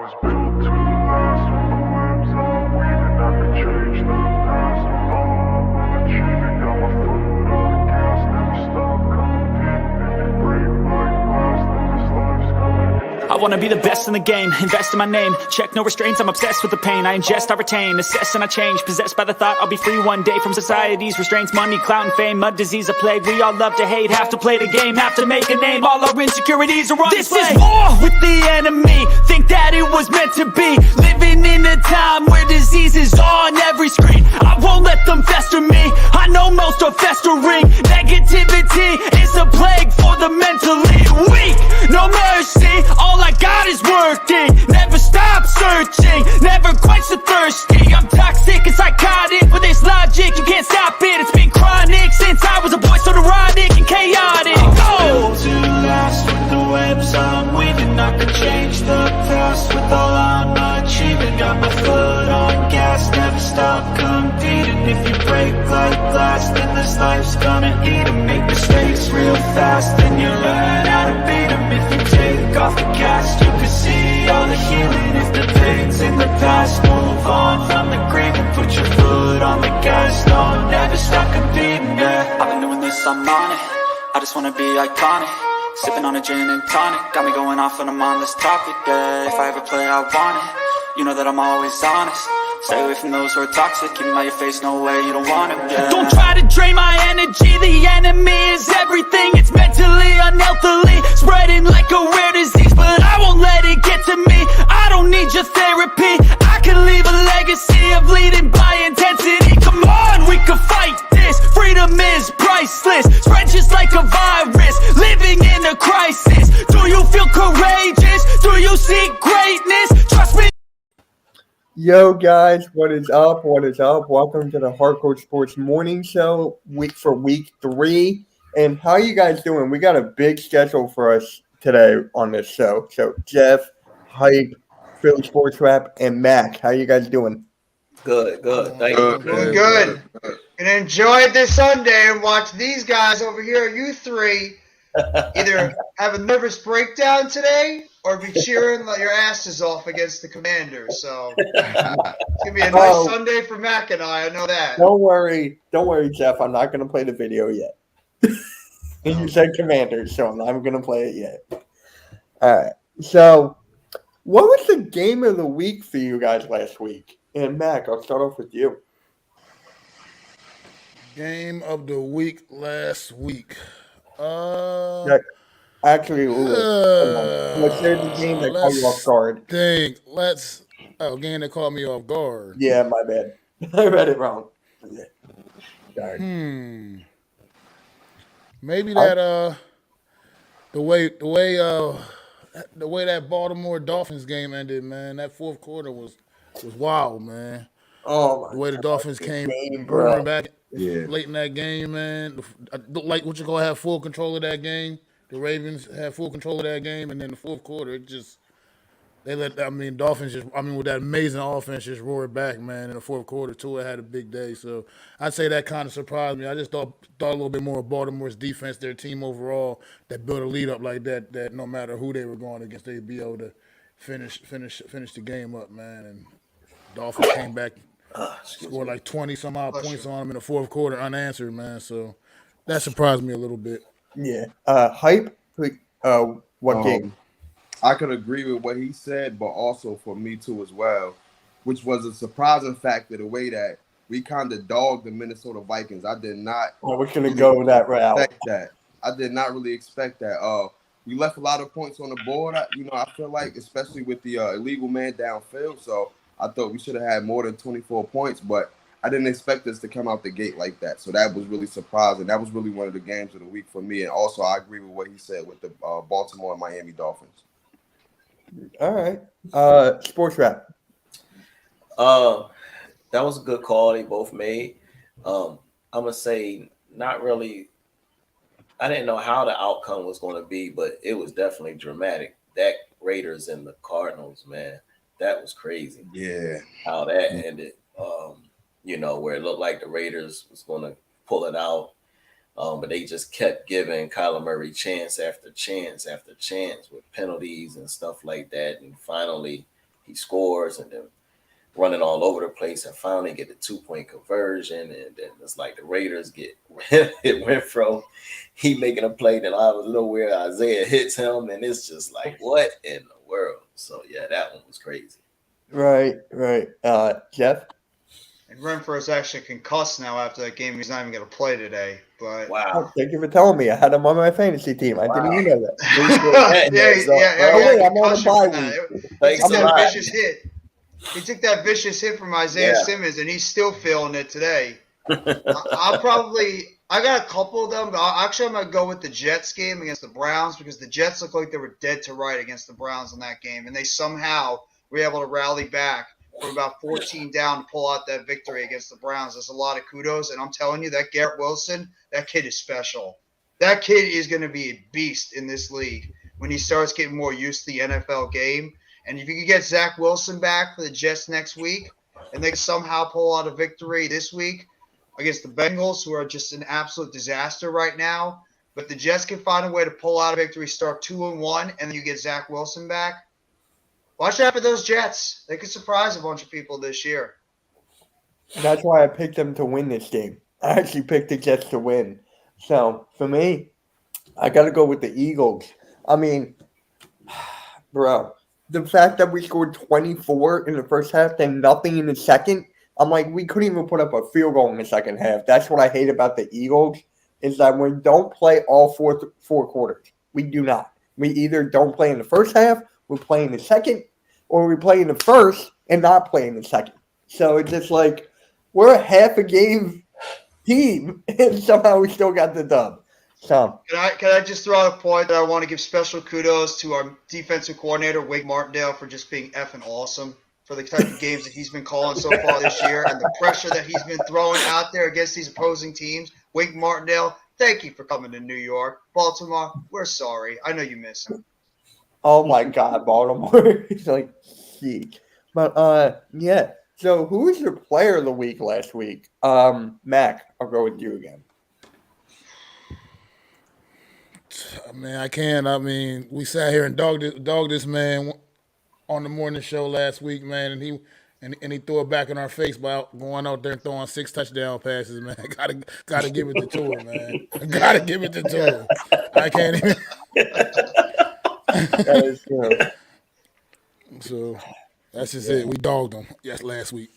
was built to last with the webs I'm weaving. I could change the past with all I'm achieving. Got my foot on the gas, never stop competing. If you break like glass, then this life's gonna end. I wanna be the best in the game, invest in my name. Check no restraints, I'm obsessed with the pain. I ingest, I retain, assess and I change. Possessed by the thought I'll be free one day from society's restraints. Money, clout and fame, mud, disease, a plague. We all love to hate, have to play the game, have to make a name. All our insecurities are on display. This is war with the enemy, think that it was meant to be. Living in a time where disease is on every screen. I won't let them fester me, I know most are festering. Negativity is a plague for the mentally weak. No mercy, all I got is working. Never stop searching, never quench the thirsty. I'm toxic and psychotic, with this logic you can't stop it. It's been chronic since I was a boy, so neurotic and chaotic. Go! To last with the webs I'm weaving. I could change the past with all I'm achieving. Got my foot on gas, never stop competing. If you break like glass, then this life's gonna eat 'em. Make mistakes real fast, then you learn how to beat 'em. If you take off the cast, you can see all the healing. If the pain's in the past, move on from the grave and put your foot on the gas. No, never stop competing, yeah. I've been doing this, I'm on it. I just wanna be iconic. Sipping on a gin and tonic, got me going off when I'm on this topic, yeah. If I ever play, I want it. You know that I'm always honest. Stay away from those who are toxic. Keep them out your face, no way, you don't want it, yeah. Don't try to drain my energy. The enemy is everything. It's mentally, unhealthily spreading like a rare disease. But I won't let it get to me. I don't need your therapy. I can leave a legacy of leading by intensity. Come on, we can fight this. Freedom is priceless. Spread just like a virus. Living in a crisis. Do you feel courageous? Do you seek greatness? Trust me. Yo, guys, what is up? What is up? Welcome to the Hardcore Sports Morning Show, week 3. And how you guys doing? We got a big schedule for us today on this show. So, Jeff, Hype, Philly Sports Rap, and Mac, how you guys doing? Good. Thank you. Doing good. And enjoy this Sunday and watch these guys over here, you three, either have a nervous breakdown today or be cheering your asses off against the Commanders. So it's gonna be a nice Sunday for Mac and I know that. Don't worry, Jeff. I'm not gonna play the video yet. You said Commanders, so I'm not gonna play it yet. All right. So, what was the game of the week for you guys last week? And Mac, I'll start off with you. Game of the week last week. Actually, let's say the game that caught you off guard. Game that caught me off guard. Yeah, my bad. I read it wrong. Sorry. Maybe that the way that Baltimore Dolphins game ended, man. That fourth quarter was wild, man. Oh my! The way the Dolphins came roaring back late in that game, man. Like what you gonna have full control of that game. The Ravens had full control of that game, and then the fourth quarter, Dolphins with that amazing offense just roared back, man. In the fourth quarter, Tua had a big day, so I'd say that kind of surprised me. I just thought a little bit more of Baltimore's defense, their team overall, that built a lead up like that. That no matter who they were going against, they'd be able to finish the game up, man. And Dolphins came back, scored like 20 some odd points on them in the fourth quarter unanswered, man. So that surprised me a little bit. Yeah. Hype. What game? I could agree with what he said, but also for me too as well, which was a surprising factor, the way that we kind of dogged the Minnesota Vikings. I did not. We're gonna go that route. I did not really expect that. We left a lot of points on the board. I feel like, especially with the illegal man downfield. So I thought we should have had more than 24 points, but I didn't expect us to come out the gate like that. So that was really surprising. That was really one of the games of the week for me. And also, I agree with what he said with the Baltimore and Miami Dolphins. All right. Sports Rap. That was a good call they both made. I'm going to say not really. I didn't know how the outcome was going to be, but it was definitely dramatic. That Raiders and the Cardinals, man, that was crazy. Yeah. How that ended. Where it looked like the Raiders was going to pull it out. But they just kept giving Kyler Murray chance after chance after chance with penalties and stuff like that. And finally, he scores and then running all over the place and finally get the 2-point conversion. And then it's like the Raiders get it went from he making a play, then out of nowhere Isaiah hits him, and it's just like, what in the world? So yeah, that one was crazy. Right. Jeff? And Renfro is actually concussed now after that game. He's not even going to play today. But Oh, Wow. thank you for telling me. I had him on my fantasy team. I didn't even know that. yeah, Oh, wait, I'm on a concussion bye from that. week. He Thanks took a that lot. vicious hit. He took that vicious hit from Isaiah Yeah. Simmons, and he's still feeling it today. I got a couple of them, but I'm going to go with the Jets game against the Browns because the Jets look like they were dead to right against the Browns in that game, and they somehow were able to rally back from about 14 down to pull out that victory against the Browns. That's a lot of kudos, and I'm telling you, that Garrett Wilson, that kid is special. That kid is going to be a beast in this league when he starts getting more used to the NFL game. And if you can get Zach Wilson back for the Jets next week, and they can somehow pull out a victory this week against the Bengals, who are just an absolute disaster right now, but the Jets can find a way to pull out a victory, start 2-1, and then you get Zach Wilson back. Watch out for those Jets. They could surprise a bunch of people this year. That's why I picked them to win this game. I actually picked the Jets to win. So, for me, I got to go with the Eagles. I mean, bro, the fact that we scored 24 in the first half and nothing in the second, I'm like, we couldn't even put up a field goal in the second half. That's what I hate about the Eagles, is that we don't play all four quarters. We do not. We either don't play in the first half, we play in the second, or we play in the first and not play in the second. So it's just like, we're a half a game team, and somehow we still got the dub. So, Can I just throw out a point that I want to give special kudos to our defensive coordinator, Wake Martindale, for just being effing awesome for the type of games that he's been calling so far this year and the pressure that he's been throwing out there against these opposing teams. Wake Martindale, thank you for coming to New York. Baltimore, we're sorry. I know you miss him. oh my God, Baltimore. It's like, sheesh. But, yeah. So, who was your player of the week last week? Mac, I'll go with you again. Man, I can. I mean, we sat here and dogged this man on the morning show last week, man, and he threw it back in our face by going out there and throwing 6 touchdown passes, man. Gotta give it to him, man. Gotta give it to him. I can't even. That is true. So that's just it. We dogged him. Yes, last week.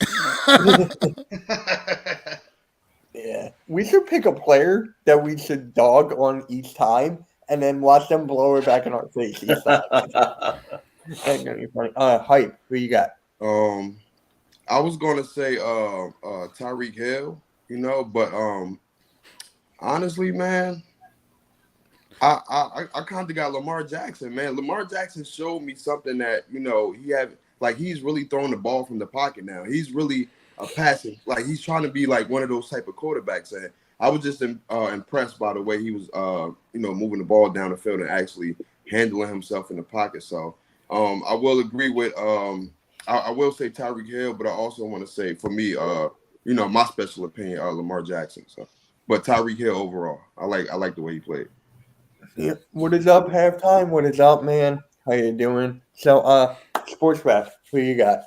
Yeah. We should pick a player that we should dog on each time and then watch them blow it back in our face each time. That's gonna be funny. Hype, who you got? I was gonna say Tyreek Hill, but honestly, man, I kind of got Lamar Jackson, man. Lamar Jackson showed me something that he's really throwing the ball from the pocket now. He's really a passing, he's trying to be like one of those type of quarterbacks, and I was just impressed by the way he was moving the ball down the field and actually handling himself in the pocket. So I will agree with I will say Tyreek Hill, but I also want to say, for me, my special opinion, Lamar Jackson. So, but Tyreek Hill overall, I like the way he played. Yeah. What is up, halftime? What is up, man? How you doing? So, sports ref, who you got?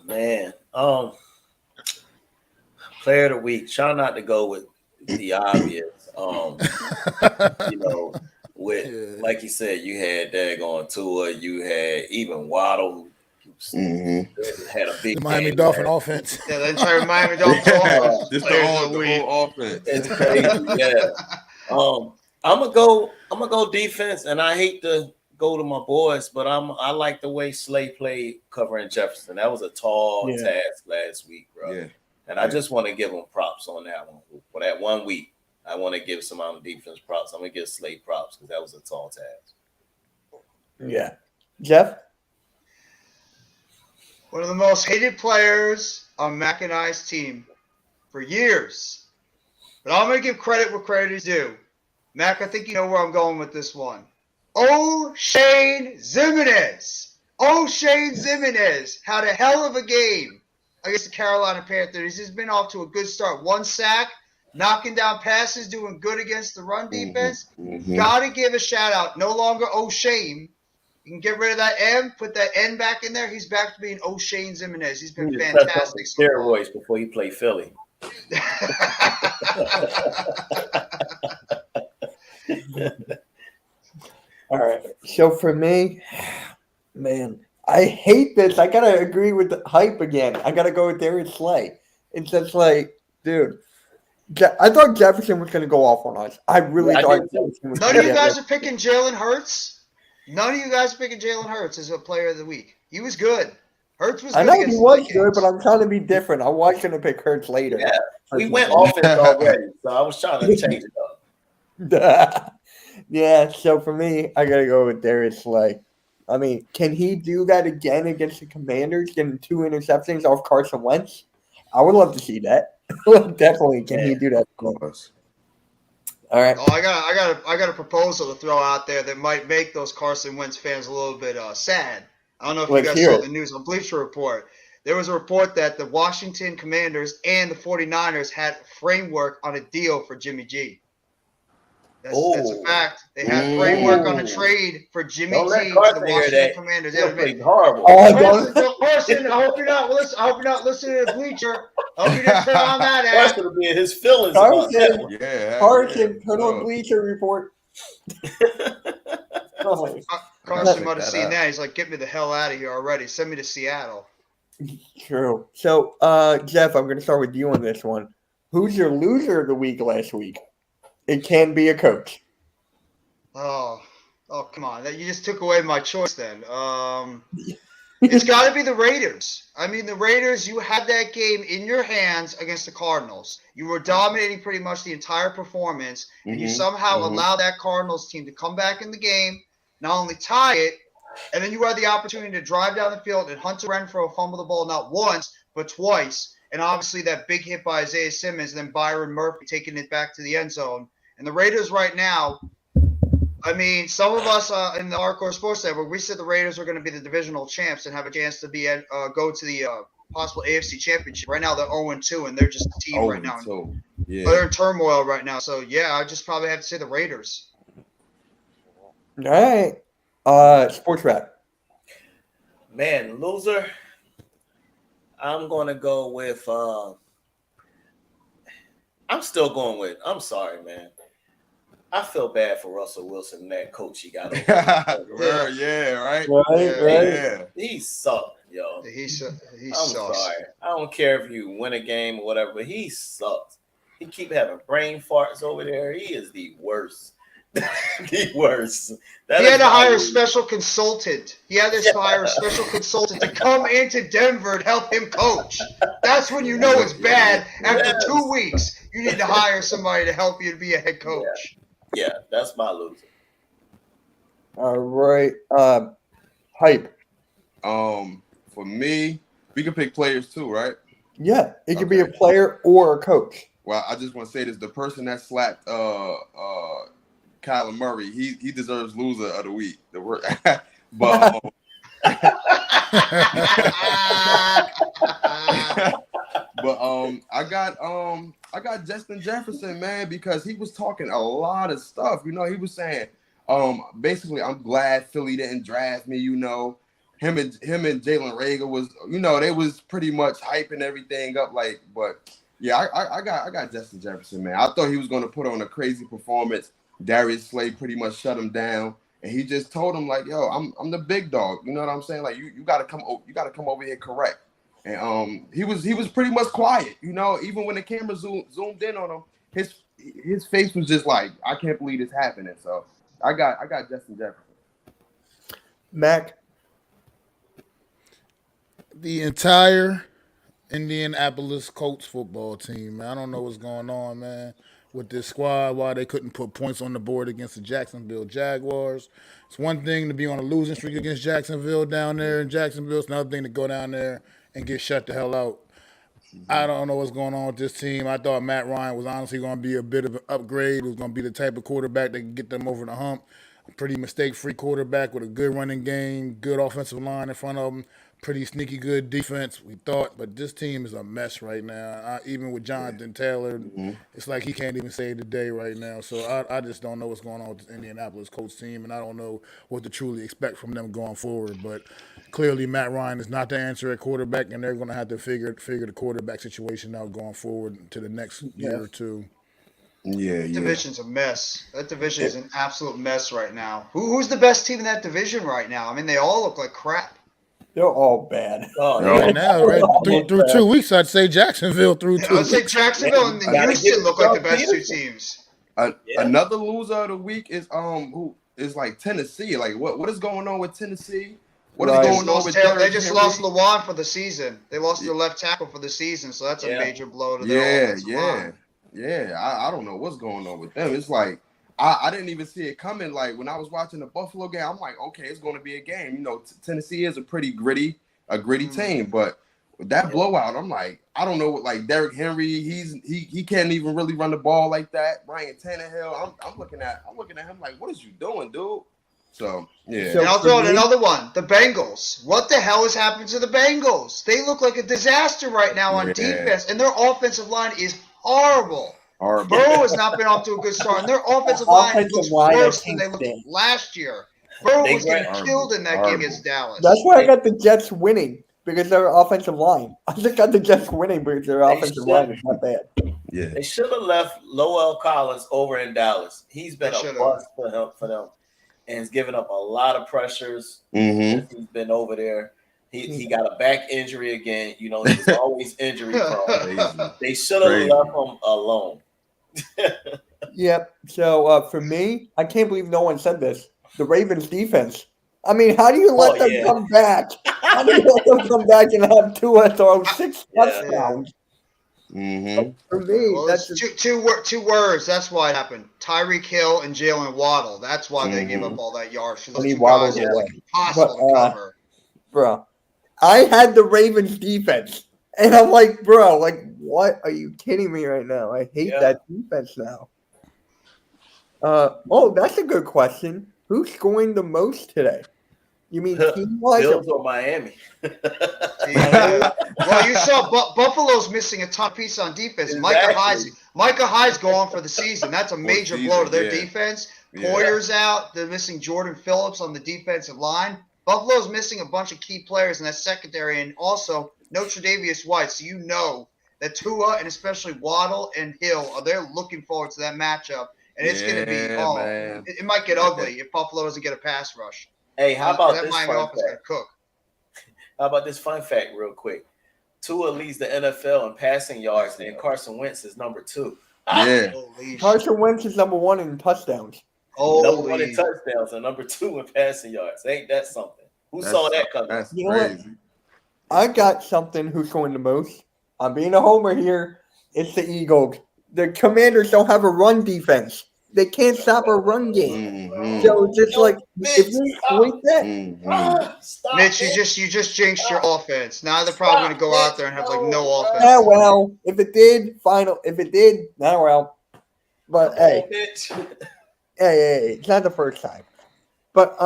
Man, player of the week. Try not to go with the obvious. Like you said, you had daggone Tua, you had even Waddle, who had a big The Miami game Dolphin there. offense. Yeah, then try Miami Dolphins. Just Players the of the week. whole offense. It's crazy, yeah. I'm gonna go defense, and I hate to go to my boys, but I like the way Slay played covering Jefferson. That was a tall task last week, bro. Yeah. And I just want to give him props on that one. For that 1 week, I want to give some on defense props. I'm gonna give Slay props because that was a tall task. Yeah. Jeff? One of the most hated players on Mac and I's team for years. But I'm going to give credit where credit is due. Mac, I think you know where I'm going with this one. O'Shane Ximines. O'Shane Ximines had a hell of a game against the Carolina Panthers. He's been off to a good start. 1 sack, knocking down passes, doing good against the run defense. Got to give a shout out. No longer O'Shane, You can get rid of that M, put that N back in there. He's back to being O'Shane Zimenez. He's He been need to touch on fantastic some so far. steroids before he played Philly. All right. So for me, man, I hate this. I gotta agree with the hype again. I gotta go with Darius Slay. It's just like, dude. I thought Jefferson was gonna go off on us. I really Yeah, I thought did too. Jefferson was None gonna of you get guys it. are picking Jalen Hurts. None of you guys are picking Jalen Hurts as a player of the week. He was good. Hurts was I good know he against the was Vikings. good, but I'm trying to be different. I was gonna pick Hurts later. Yeah, we went personally. offense already, so I was trying to change it up. Yeah, so for me, I gotta go with Darius Slay. I mean, can he do that again against the Commanders, getting 2 interceptions off Carson Wentz? I would love to see that. Definitely, can he do that? Of course. All right. Oh, I got a proposal to throw out there that might make those Carson Wentz fans a little bit sad. I don't know if Let's you guys hear saw it. the news on Bleacher Report. There was a report that the Washington Commanders and the 49ers had a framework on a deal for Jimmy G. That's a Oh. fact. They had a framework on a Ooh. trade for Jimmy Don't let G to Carson the hear Washington that. Commanders. He'll Yeah, play horrible. Oh, Carson, I hope you're not listening to Bleacher. I hope you didn't turn on that ad. Carson will be in his feelings about that Carson, one. Yeah. Carson, put sure. on Bleacher Report. Oh, Carson Check might have that seen out. that. He's like, get me the hell out of here already. Send me to Seattle. true. So, Jeff, I'm gonna start with you on this one. Who's your loser of the week last week? It can be a coach. Oh, come on. You just took away my choice then. It's got to be the Raiders. I mean, the Raiders, you had that game in your hands against the Cardinals. You were dominating pretty much the entire performance, and you somehow allow that Cardinals team to come back in the game, not only tie it, and then you had the opportunity to drive down the field and Hunter Renfrow fumble the ball not once, but twice. And obviously that big hit by Isaiah Simmons, and then Byron Murphy taking it back to the end zone. And the Raiders right now, I mean, some of us in the Hardcore Sports Network, we said the Raiders were going to be the divisional champs and have a chance to be go to the possible AFC Championship. Right now, they're 0-2, and they're just a team right now. So, yeah. But they're in turmoil right now. So, yeah, I just probably have to say the Raiders. All right. Sports Wrap. Man, loser. I'm gonna go with. I'm still going with. I'm sorry, man. I feel bad for Russell Wilson and that coach he got. Well, yeah, right. Right. He sucked, yo. He I'm sucks. sorry. I don't care if you win a game or whatever, but he sucks. He keep having brain farts over there. He is the worst. The worst. He had to hire a special consultant. He had to hire a special consultant to come into Denver and help him coach. That's when you know it's bad. After 2 weeks, you need to hire somebody to help you to be a head coach. Yeah, that's my loser. All right. Hype. For me, we can pick players too, right? Yeah, it could be a Okay. player or a coach. Well, I just want to say this: the person that slapped Kyler Murray, he deserves loser of the week. But I got Justin Jefferson, man, because he was talking a lot of stuff. You know, he was saying, basically, I'm glad Philly didn't draft me. You know, him and Jalen Reagor was, you know, they was pretty much hyping everything up. Like, but yeah, I got Justin Jefferson, man. I thought he was going to put on a crazy performance. Darius Slay pretty much shut him down, and he just told him like, "Yo, I'm the big dog." You know what I'm saying? Like, you got to come over here correct. And he was pretty much quiet. You know, even when the camera zoomed in on him, his face was just like, "I can't believe this happening." So I got Justin Jefferson. Mac. The entire Indianapolis Colts football team, man. I don't know what's going on, man, with this squad, why they couldn't put points on the board against the Jacksonville Jaguars. It's one thing to be on a losing streak against Jacksonville down there in Jacksonville. It's another thing to go down there and get shut the hell out. I don't know what's going on with this team. I thought Matt Ryan was honestly going to be a bit of an upgrade. He was going to be the type of quarterback that can get them over the hump. pretty mistake-free quarterback with a good running game, good offensive line in front of him, pretty sneaky good defense, we thought. But this team is a mess right now. Even with Jonathan Taylor, it's like he can't even save the day right now. So I just don't know what's going on with this Indianapolis Colts team, and I don't know what to truly expect from them going forward. But clearly Matt Ryan is not the answer at quarterback, and they're going to have to figure the quarterback situation out going forward to the next year or two. Yeah. Division's a mess. That division is an absolute mess right now. Who's the best team in that division right now? I mean, they all look like crap. They're all bad. Oh, Right now, through 2 weeks, I'd say Jacksonville through 2 I would say weeks. Jacksonville and Gotta Houston give look like the Doug best two Peterson. teams. Another loser of the week is who is like Tennessee. Like what is going on with Tennessee? What is Right. going on with They Derrick just Henry? lost Lawan for the season. They lost their left tackle for the season, so that's a major blow to their offensive line. I don't know what's going on with them. It's like I didn't even see it coming. Like when I was watching the Buffalo game, I'm like, okay, it's going to be a game. You know, Tennessee is a pretty gritty team, but with that blowout, I'm like, I don't know. Like Derrick Henry, he can't even really run the ball like that. Ryan Tannehill, I'm looking at him like, what is you doing, dude? So yeah. And I'll throw in another one. The Bengals. What the hell has happened to the Bengals? They look like a disaster right now on defense, and their offensive line is horrible. Burrow has not been off to a good start, and their offensive line looks worse than they looked last year. Burrow was getting killed in that game against Dallas. That's why I got the Jets winning, because their offensive line. I just got the Jets winning because their offensive line is not bad. Yeah. They should have left Lowell Collins over in Dallas. He's been a bust for them, and he's given up a lot of pressures since he's been over there. He got a back injury again. You know, he's always injury prone. They should have left him alone. Yep. So for me, I can't believe no one said this. The Ravens defense. I mean, how do you let them come back? How do you let them come back and have Tua throw 6 touchdowns? For me, that's two words. That's why it happened. Tyreek Hill and Jalen Waddle. That's why they gave up all that yards. Those two guys are like impossible to cover. Bro, I had the Ravens defense, and I'm like, bro, like, what? Are you kidding me right now? I hate that defense now. That's a good question. Who's scoring the most today? You mean team-wise? Bills or Miami? Well, you saw Buffalo's missing a top piece on defense. Exactly. Micah Hyde's gone for the season. That's a major blow to their defense. Poyer's out. They're missing Jordan Phillips on the defensive line. Buffalo's missing a bunch of key players in that secondary, and also no Tre'Davious White. So you know that Tua and especially Waddle and Hill they're looking forward to that matchup, and it's going to be it might get ugly if Buffalo doesn't get a pass rush. Hey, how about that this Miami fun offense fact? Cook? How about this fun fact real quick? Tua leads the NFL in passing yards, and Carson Wentz is number 2. Yeah. Carson Wentz is number 1 in touchdowns. Number 1 in touchdowns and number 2 in passing yards. Ain't that something? Who saw that coming? That's You know what? crazy. I got something who's scoring the most. I'm being a homer here. It's the Eagles. The Commanders don't have a run defense. They can't stop a run game. So just like if you tweak that, Mitch, you just jinxed your offense. Now they're probably going to go out there and have like no offense. yeah, well, if it did, well. But hey, it's not the first time. But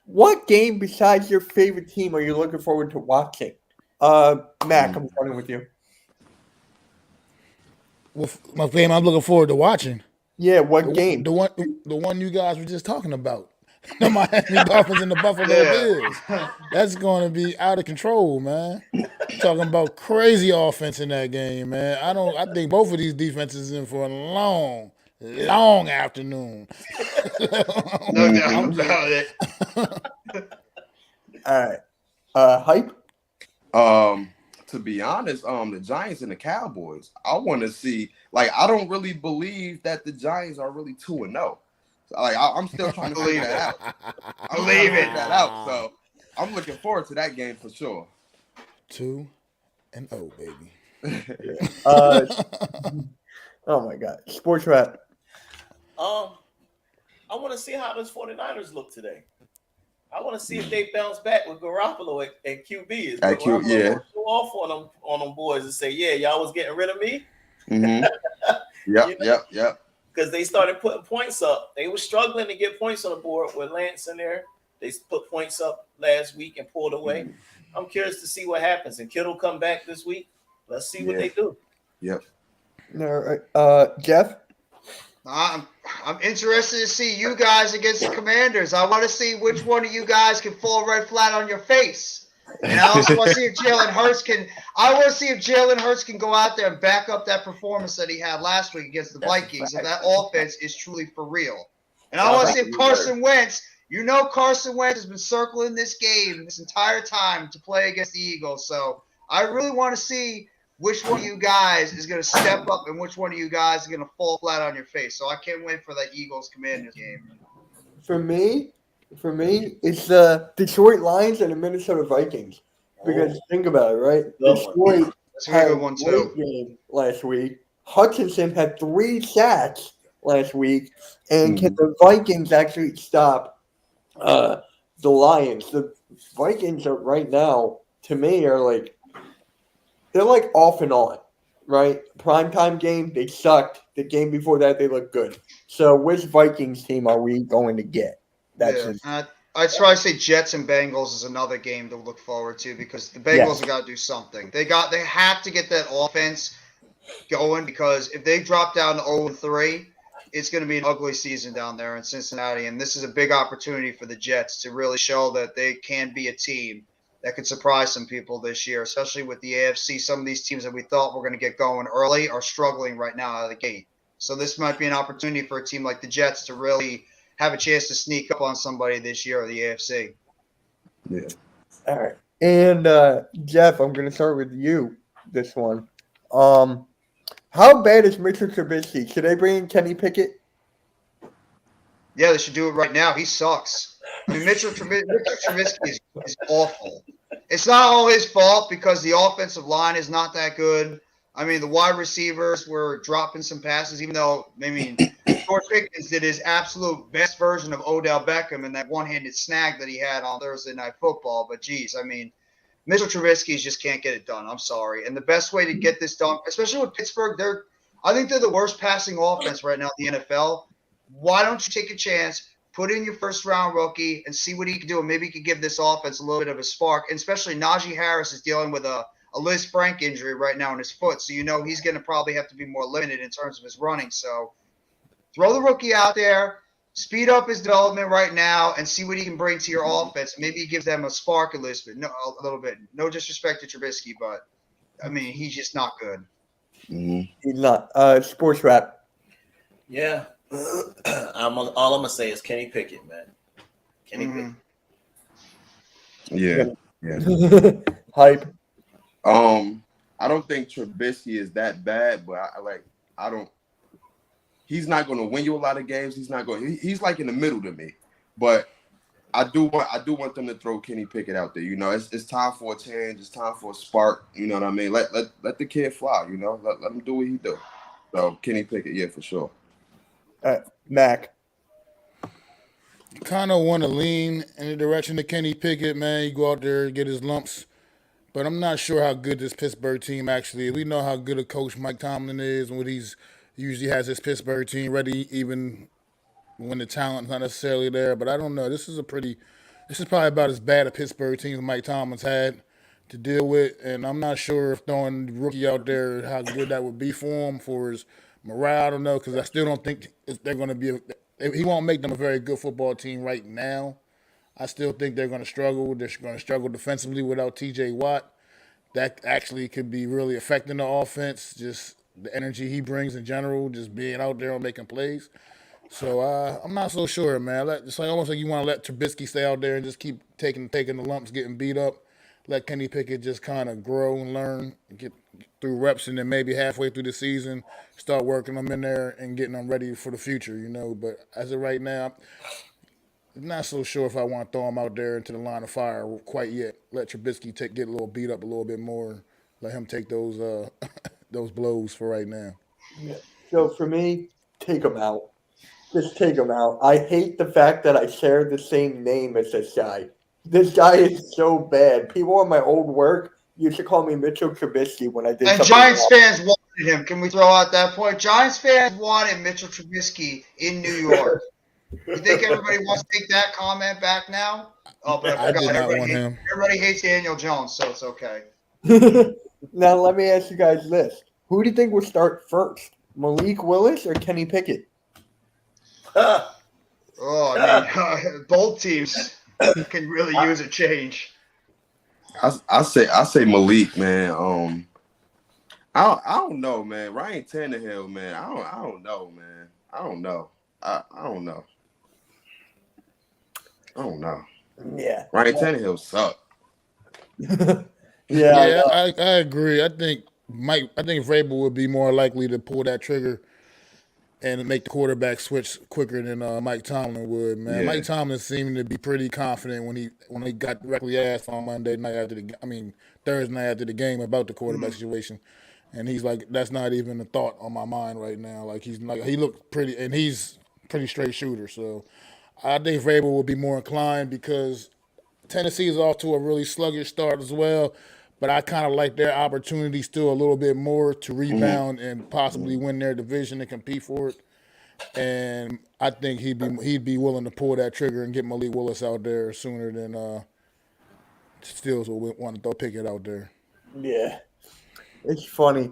what game besides your favorite team are you looking forward to watching? Mac, I'm starting with you. Well, my game I'm looking forward to watching. Yeah, what game? The one you guys were just talking about. The Miami Dolphins and the Buffalo Bills. That's going to be out of control, man. Talking about crazy offense in that game, man. I think both of these defenses in for a long afternoon. No doubt about it. All right. Hype? To be honest, the Giants and the Cowboys, I want to see. Like, I don't really believe that the Giants are really 2-0. Like, I'm still trying to figure that out. That out. So I'm looking forward to that game for sure. 2-0, baby. Oh my God. Sports Wrap. I want to see how those 49ers look today. I want to see if they bounce back with Garoppolo at QB. At QB, yeah. Go off on them boys and say, yeah, y'all was getting rid of me. Yep. because they started putting points up. They were struggling to get points on the board with Lance in there. They put points up last week and pulled away. I'm curious to see what happens. And Kittle come back this week. Let's see what they do. Yep. All right. Jeff? I'm interested to see you guys against the Commanders. I want to see which one of you guys can fall right flat on your face. And I also want to see if Jalen Hurts can. I want to see if Jalen Hurts can go out there and back up that performance that he had last week against the Vikings. If that offense is truly for real. And I want to see if Carson Wentz. You know, Carson Wentz has been circling this game this entire time to play against the Eagles. So I really want to see which one of you guys is going to step up and which one of you guys is going to fall flat on your face. So I can't wait for that Eagles-Commanders game. For me, it's the Detroit Lions and the Minnesota Vikings. Because think about it, right? Detroit That's a had good a one, great too. game last week. Hutchinson had 3 sacks last week. And can the Vikings actually stop the Lions? The Vikings are right now, to me, are like, they're like off and on, right? Primetime game, they sucked. The game before that, they looked good. So which Vikings team are we going to get? I'd try to say Jets and Bengals is another game to look forward to because the Bengals have got to do something. They have to get that offense going because if they drop down to 0-3, it's going to be an ugly season down there in Cincinnati. And this is a big opportunity for the Jets to really show that they can be a team that could surprise some people this year, especially with the AFC. Some of these teams that we thought were going to get going early are struggling right now out of the gate. So this might be an opportunity for a team like the Jets to really have a chance to sneak up on somebody this year of the AFC. Yeah. All right. And Jeff, I'm going to start with you this one. How bad is Mitchell Trubisky? Should they bring in Kenny Pickett? Yeah, they should do it right now. He sucks. I mean, Mitchell Trubisky is awful. It's not all his fault because the offensive line is not that good. I mean, the wide receivers were dropping some passes, even though, I mean, George Pickens did his absolute best version of Odell Beckham in that one-handed snag that he had on Thursday Night Football. But, geez, I mean, Mitchell Trubisky just can't get it done. I'm sorry. And the best way to get this done, especially with Pittsburgh, I think they're the worst passing offense right now in the NFL. Why don't you take a chance, put in your first-round rookie, and see what he can do? And maybe he could give this offense a little bit of a spark. And especially Najee Harris is dealing with a Liz Frank injury right now in his foot. So, you know, he's going to probably have to be more limited in terms of his running. So throw the rookie out there, speed up his development right now, and see what he can bring to your offense. Maybe he gives them a spark a little bit. No disrespect to Trubisky, but, I mean, he's just not good. He's not. Sports Wrap. Yeah. All I'm going to say is Kenny Pickett, man. Kenny Pickett. Yeah. Hype. I don't think Trubisky is that bad, but he's not going to win you a lot of games. He's like in the middle to me, but I do want them to throw Kenny Pickett out there. You know, it's time for a change. It's time for a spark. You know what I mean? Let the kid fly. You know, let him do what he do. So Kenny Pickett, yeah, for sure. Mac. Kind of want to lean in the direction of Kenny Pickett, man. You go out there, get his lumps. But I'm not sure how good this Pittsburgh team actually is. We know how good a coach Mike Tomlin is and what he's usually has his Pittsburgh team ready even when the talent's not necessarily there. But I don't know. This is probably about as bad a Pittsburgh team as Mike Tomlin's had to deal with. And I'm not sure if throwing the rookie out there, how good that would be for him, for his morale. I don't know, because I still don't think they're going to be he won't make them a very good football team right now. I still think they're going to struggle. They're going to struggle defensively without T.J. Watt. That actually could be really affecting the offense, just the energy he brings in general, just being out there and making plays. So I'm not so sure, man. It's like almost like you want to let Trubisky stay out there and just keep taking the lumps, getting beat up. Let Kenny Pickett just kind of grow and learn, get through reps, and then maybe halfway through the season, start working them in there and getting them ready for the future, you know. But as of right now, I'm not so sure if I want to throw him out there into the line of fire quite yet. Let Trubisky get a little beat up a little bit more. Let him take those those blows for right now. Yeah. So for me, take him out. Just take him out. I hate the fact that I share the same name as this guy. This guy is so bad. People at my old work used to call me Mitchell Trubisky when I did. And something Giants wrong. fans wanted him. Can we throw out that point? Giants fans wanted Mitchell Trubisky in New York. You think everybody wants to take that comment back now? Oh, but I I forgot. did not want him. Everybody hates Daniel Jones, so it's okay. Now let me ask you guys this: who do you think will start first, Malik Willis or Kenny Pickett? Oh, I mean, both teams can really use a change. I say Malik, man. I don't know, man. Ryan Tannehill, man. I don't know, man. I don't know. I don't know. I don't know. Yeah. Ryan Tannehill sucked. Yeah. I agree. I think Vrabel would be more likely to pull that trigger and make the quarterback switch quicker than Mike Tomlin would, man. Yeah. Mike Tomlin seemed to be pretty confident when he got directly asked on Thursday night after the game about the quarterback situation. And he's like, that's not even a thought on my mind right now. Like he looked pretty, and he's a pretty straight shooter. So I think Vrabel will be more inclined because Tennessee is off to a really sluggish start as well. But I kind of like their opportunity still a little bit more to rebound and possibly win their division and compete for it. And I think he'd be willing to pull that trigger and get Malik Willis out there sooner than Stills will want to throw Pickett out there. Yeah. It's funny.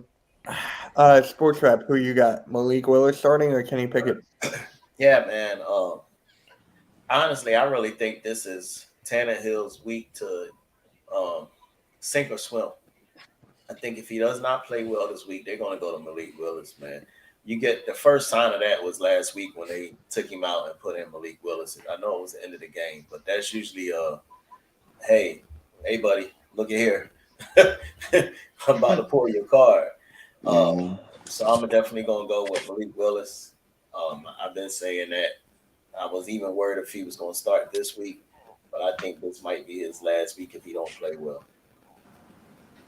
Sports Rap, who you got? Malik Willis starting or Kenny Pickett? Yeah, man. Honestly, I really think this is Tannehill's week to sink or swim. I think if he does not play well this week, they're going to go to Malik Willis, man. You get the first sign of that was last week when they took him out and put in Malik Willis. I know it was the end of the game, but that's usually hey buddy, look at here. I'm about to pull your card. So I'm definitely going to go with Malik Willis. I've been saying that. I was even worried if he was going to start this week, but I think this might be his last week if he don't play well.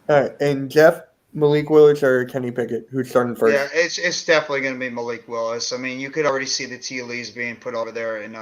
All right. And Jeff, Malik Willis or Kenny Pickett? Who's starting first? Yeah, it's definitely going to be Malik Willis. I mean, you could already see the tea leaves being put over there in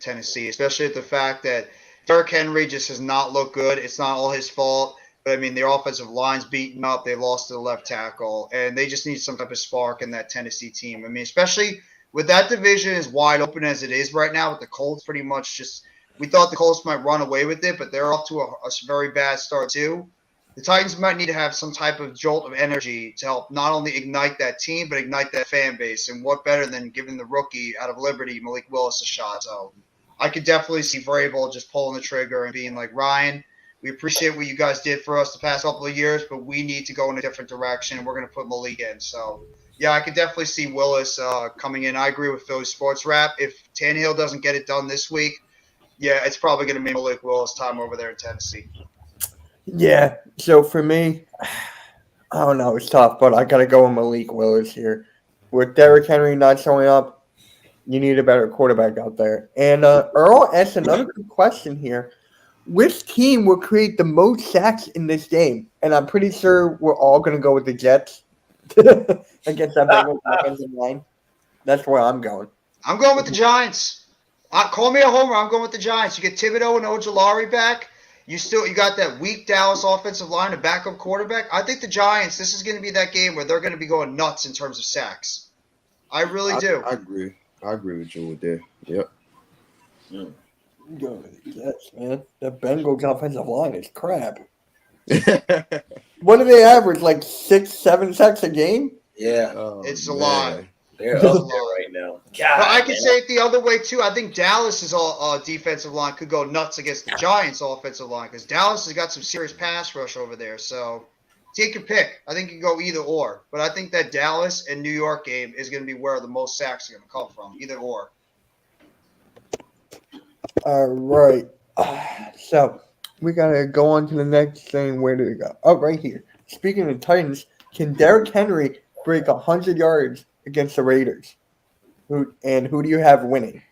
Tennessee, especially at the fact that Derrick Henry just has not looked good. It's not all his fault. But, I mean, their offensive line's beaten up. They lost to the left tackle. And they just need some type of spark in that Tennessee team. I mean, especially with that division as wide open as it is right now with the Colts pretty much just – we thought the Colts might run away with it, but they're off to a very bad start too. The Titans might need to have some type of jolt of energy to help not only ignite that team, but ignite that fan base. And what better than giving the rookie out of Liberty, Malik Willis, a shot. So I could definitely see Vrabel just pulling the trigger and being like, Ryan, we appreciate what you guys did for us the past couple of years, but we need to go in a different direction. We're going to put Malik in. So, yeah, I could definitely see Willis coming in. I agree with Philly Sports Rap. If Tannehill doesn't get it done this week, yeah, it's probably going to be Malik Willis' time over there in Tennessee. Yeah. So for me, I don't know. It's tough, but I got to go with Malik Willis here. With Derrick Henry not showing up, you need a better quarterback out there. And Earl asked another good question here. Which team will create the most sacks in this game? And I'm pretty sure we're all going to go with the Jets against that Bengals offensive line. That's where I'm going. I'm going with the Giants. Call me a homer. I'm going with the Giants. You get Thibodeau and Ojulari back. You got that weak Dallas offensive line, a backup quarterback. I think the Giants, this is going to be that game where they're going to be going nuts in terms of sacks. I really do. I agree. I agree with you with that. Yep. Go with the Jets, man. The Bengals offensive line is crap. What do they average? Like 6-7 sacks a game? Yeah, It's a lot. they're up there right now. God, But I can man. say it the other way, too. I think Dallas's defensive line could go nuts against the Giants' offensive line because Dallas has got some serious pass rush over there. So take your pick. I think you can go either or. But I think that Dallas and New York game is going to be where the most sacks are going to come from, either or. All right. So we got to go on to the next thing. Where did it go? Oh, right here. Speaking of Titans, can Derrick Henry break 100 yards against the Raiders? Who do you have winning?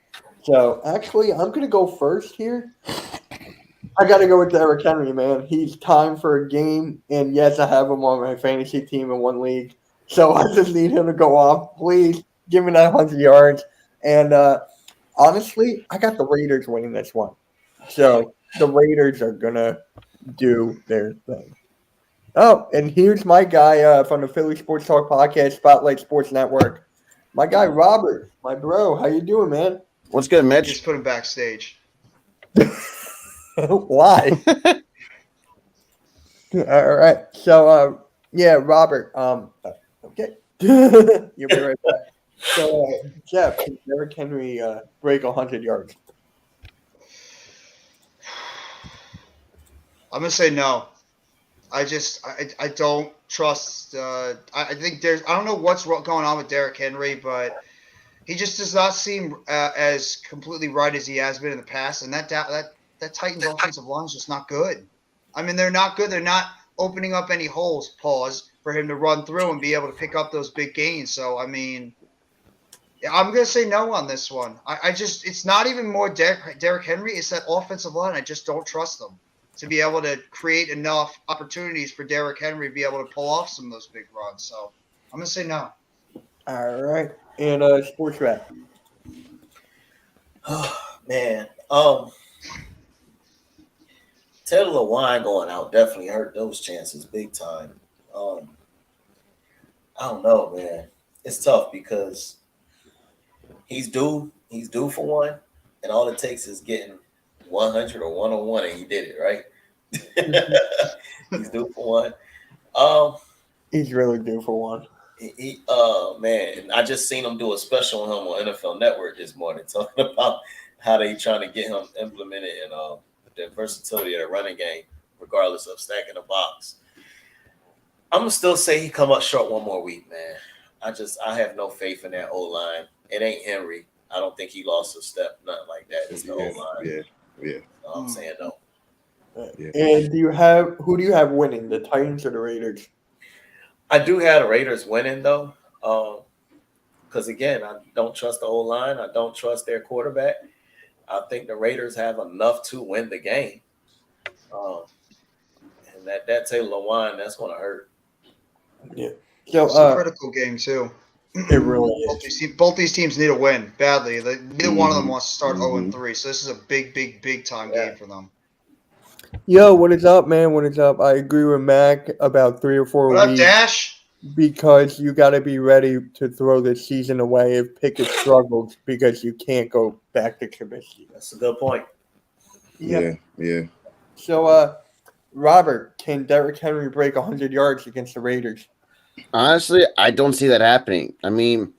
So, actually, I'm going to go first here. I got to go with Derrick Henry, man. He's time for a game. And, yes, I have him on my fantasy team in one league. So, I just need him to go off. Please give me that 100 yards. And, honestly, I got the Raiders winning this one. So, the Raiders are going to do their thing. Oh, and here's my guy from the Philly Sports Talk Podcast, Spotlight Sports Network. My guy Robert, my bro. How you doing, man? What's good, Just Mitch? put him backstage. Why? All right. So, yeah, Robert. Okay. You'll be right back. So, Jeff, can Derrick Henry break 100 yards? I'm gonna say no. I don't trust. I think I don't know what's going on with Derrick Henry, but he just does not seem as completely right as he has been in the past. And that Titans offensive line is just not good. I mean, they're not good. They're not opening up any holes. Pause for him to run through and be able to pick up those big gains. So I mean, yeah, I'm gonna say no on this one. I just it's not even more Derrick Henry. It's that offensive line. I just don't trust them to be able to create enough opportunities for Derrick Henry to be able to pull off some of those big runs. So I'm gonna say no. All right. And sports wrap. Man, Taylor Lewan going out definitely hurt those chances big time. I don't know, man. It's tough because he's due for one, and all it takes is getting 100 or 101, and he did it, right? He's due for one. He's really due for one. Man, I just seen him do a special on him on NFL Network this morning, talking about how they trying to get him implemented in the versatility of the running game, regardless of stacking the box. I'm gonna still say he come up short one more week, man. I have no faith in that O line. It ain't Henry. I don't think he lost a step, nothing like that. It's the O line. Yeah. I'm saying no. Yeah. And who do you have winning, the Titans or the Raiders? I do have the Raiders winning though, because again, I don't trust the O line. I don't trust their quarterback. I think the Raiders have enough to win the game, and that Taylor Lewan, that's going to hurt. Yeah. So It's a critical game too. it really is. Both these teams need a win badly. Neither one of them wants to start Mhm. 0-3, so this is a big time game for them. Yo, what is up, man? What is up? I agree with Mac about 3 or 4 What up, weeks Dash? because you got to be ready to throw this season away if Pickett struggles because you can't go back to Trubisky. That's a good point. Yeah. Yeah. So, Robert, can Derrick Henry break 100 yards against the Raiders? Honestly, I don't see that happening. I mean,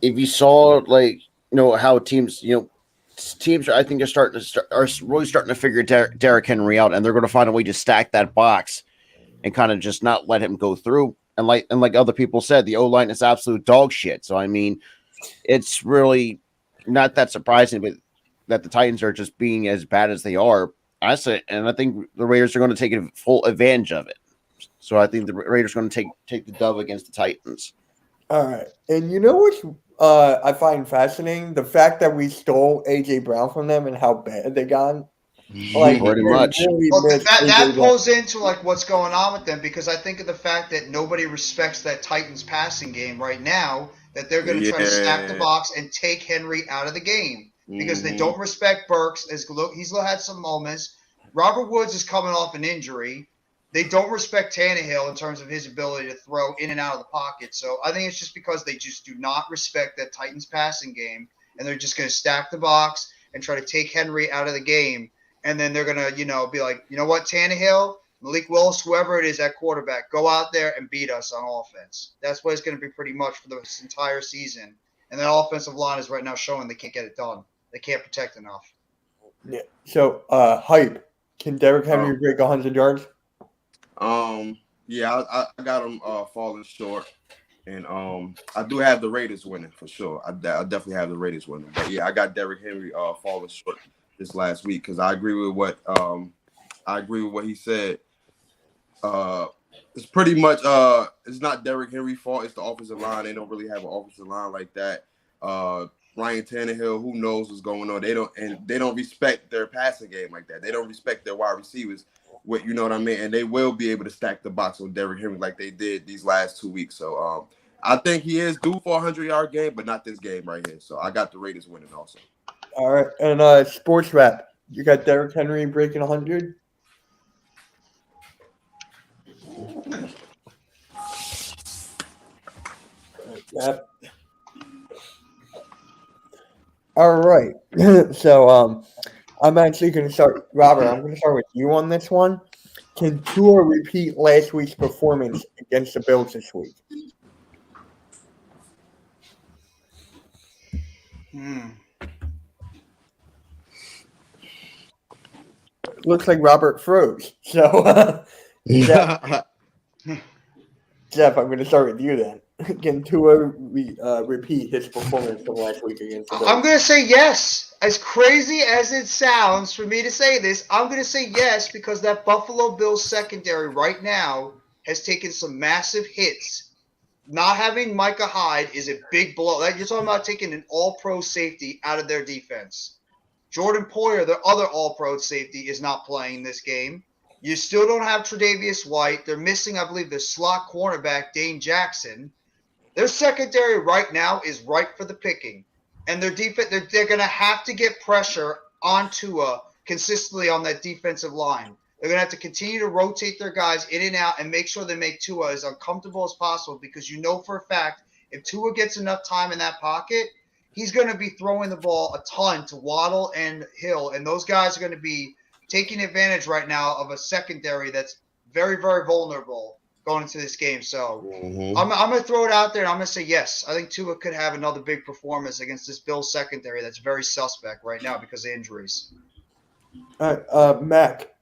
if you saw how teams, I think are really starting to figure Derrick Henry out, and they're going to find a way to stack that box and kind of just not let him go through. And like other people said, the O line is absolute dog shit. So I mean, it's really not that surprising, but that the Titans are just being as bad as they are. I think the Raiders are going to take full advantage of it. So I think the Raiders are going to take the dub against the Titans. All right. And you know what I find fascinating? The fact that we stole A.J. Brown from them and how bad they got. Like, Pretty they much. really Well, missed that A.J. Brown. pulls into like what's going on with them because I think of the fact that nobody respects that Titans passing game right now. That they're going to try to stack the box and take Henry out of the game because they don't respect Burks. He's had some moments. Robert Woods is coming off an injury. They don't respect Tannehill in terms of his ability to throw in and out of the pocket. So I think it's just because they just do not respect that Titans passing game, and they're just going to stack the box and try to take Henry out of the game. And then they're going to, be like, you know what, Tannehill, Malik Willis, whoever it is at quarterback, go out there and beat us on offense. That's what it's going to be pretty much for this entire season. And that offensive line is right now showing they can't get it done. They can't protect enough. Yeah. So, hype. Can Derrick Henry break 100 yards? Yeah, I got them falling short, and I do have the Raiders winning for sure. I definitely have the Raiders winning, but yeah, I got Derrick Henry falling short this last week because I agree with what he said. It's pretty much it's not Derrick Henry's fault. It's the offensive line. They don't really have an offensive line like that. Ryan Tannehill, who knows what's going on? They don't respect their passing game like that. They don't respect their wide receivers. You know what I mean? And they will be able to stack the box on Derrick Henry like they did these last 2 weeks. So I think he is due for a 100-yard game, but not this game right here. So I got the Raiders winning also. All right. And sports wrap. You got Derrick Henry breaking 100? Yep. All right. So I'm actually going to start. Robert, I'm going to start with you on this one. Can Tua repeat last week's performance against the Bills this week? Looks like Robert froze. So, Jeff, I'm going to start with you then. Can Tua repeat his performance from last week against the Bills? I'm going to say yes. As crazy as it sounds for me to say this, I'm going to say yes because that Buffalo Bills secondary right now has taken some massive hits. Not having Micah Hyde is a big blow. You're talking about taking an all-pro safety out of their defense. Jordan Poyer, their other all-pro safety, is not playing this game. You still don't have Tre'Davious White. They're missing, I believe, the slot cornerback, Dane Jackson. Their secondary right now is ripe for the picking. And their defense, they're going to have to get pressure on Tua consistently on that defensive line. They're going to have to continue to rotate their guys in and out and make sure they make Tua as uncomfortable as possible because you know for a fact if Tua gets enough time in that pocket, he's going to be throwing the ball a ton to Waddle and Hill. And those guys are going to be taking advantage right now of a secondary that's very, very vulnerable going into this game. So I'm going to throw it out there, and I'm going to say yes. I think Tua could have another big performance against this Bills secondary that's very suspect right now because of injuries. All right, Mac.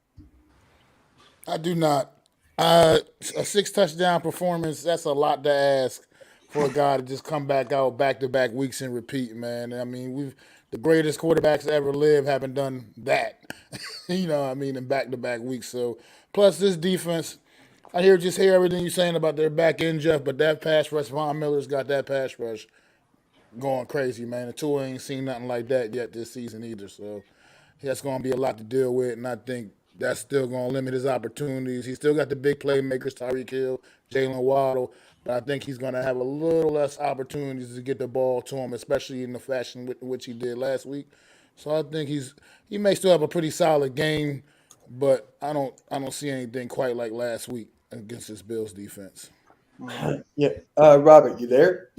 I do not. A 6-touchdown performance, that's a lot to ask for a guy to just come back out back-to-back weeks and repeat, man. I mean, the greatest quarterbacks to ever live haven't done that, in back-to-back weeks. So, plus this defense, I hear everything you're saying about their back end, Jeff, but that pass rush, Von Miller's got that pass rush going crazy, man. And Tua ain't seen nothing like that yet this season either. So that's going to be a lot to deal with, and I think that's still going to limit his opportunities. He's still got the big playmakers, Tyreek Hill, Jalen Waddle, but I think he's going to have a little less opportunities to get the ball to him, especially in the fashion with which he did last week. So I think he may still have a pretty solid game, but I don't see anything quite like last week against this Bills defense. Yeah, Robert, you there?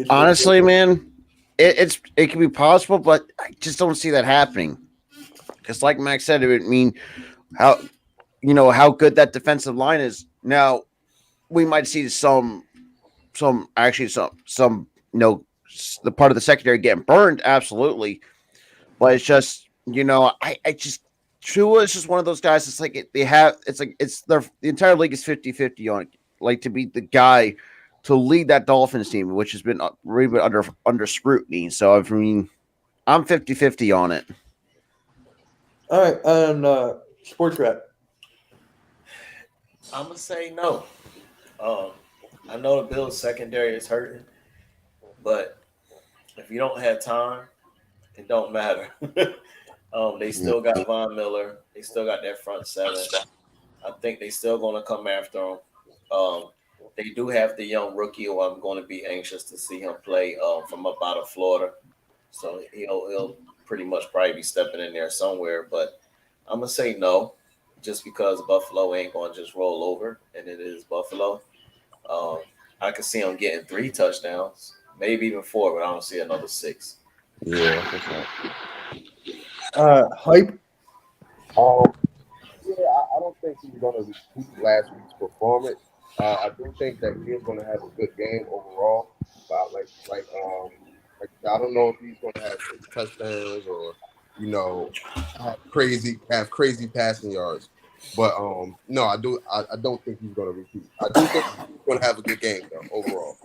Honestly, man, it can be possible, but I just don't see that happening. Because, like Max said, it would mean how good that defensive line is. Now, we might see some the part of the secondary getting burned, absolutely. But it's just, Tua is just one of those guys. It's like the entire league is 50-50 on it. Like to be the guy to lead that Dolphins team, which has been really under scrutiny. So, I mean, I'm 50-50 on it. All right, and Sports Rep. I'm gonna say no. I know the Bills secondary is hurting, but if you don't have time, it don't matter. They still got Von Miller. They still got that front seven. I think they still gonna come after him. They do have the young rookie who I'm going to be anxious to see him play from up out of Florida. So he'll pretty much probably be stepping in there somewhere. But I'm going to say no, just because Buffalo ain't going to just roll over, and it is Buffalo. I could see him getting 3 touchdowns, maybe even 4, but I don't see another 6. Yeah, that's right. Hype. I don't think he's going to repeat last week's performance. I do think that he's going to have a good game overall. But I don't know if he's going to have 6 touchdowns or have crazy passing yards. But no, I don't think he's going to repeat. I do think he's going to have a good game though overall.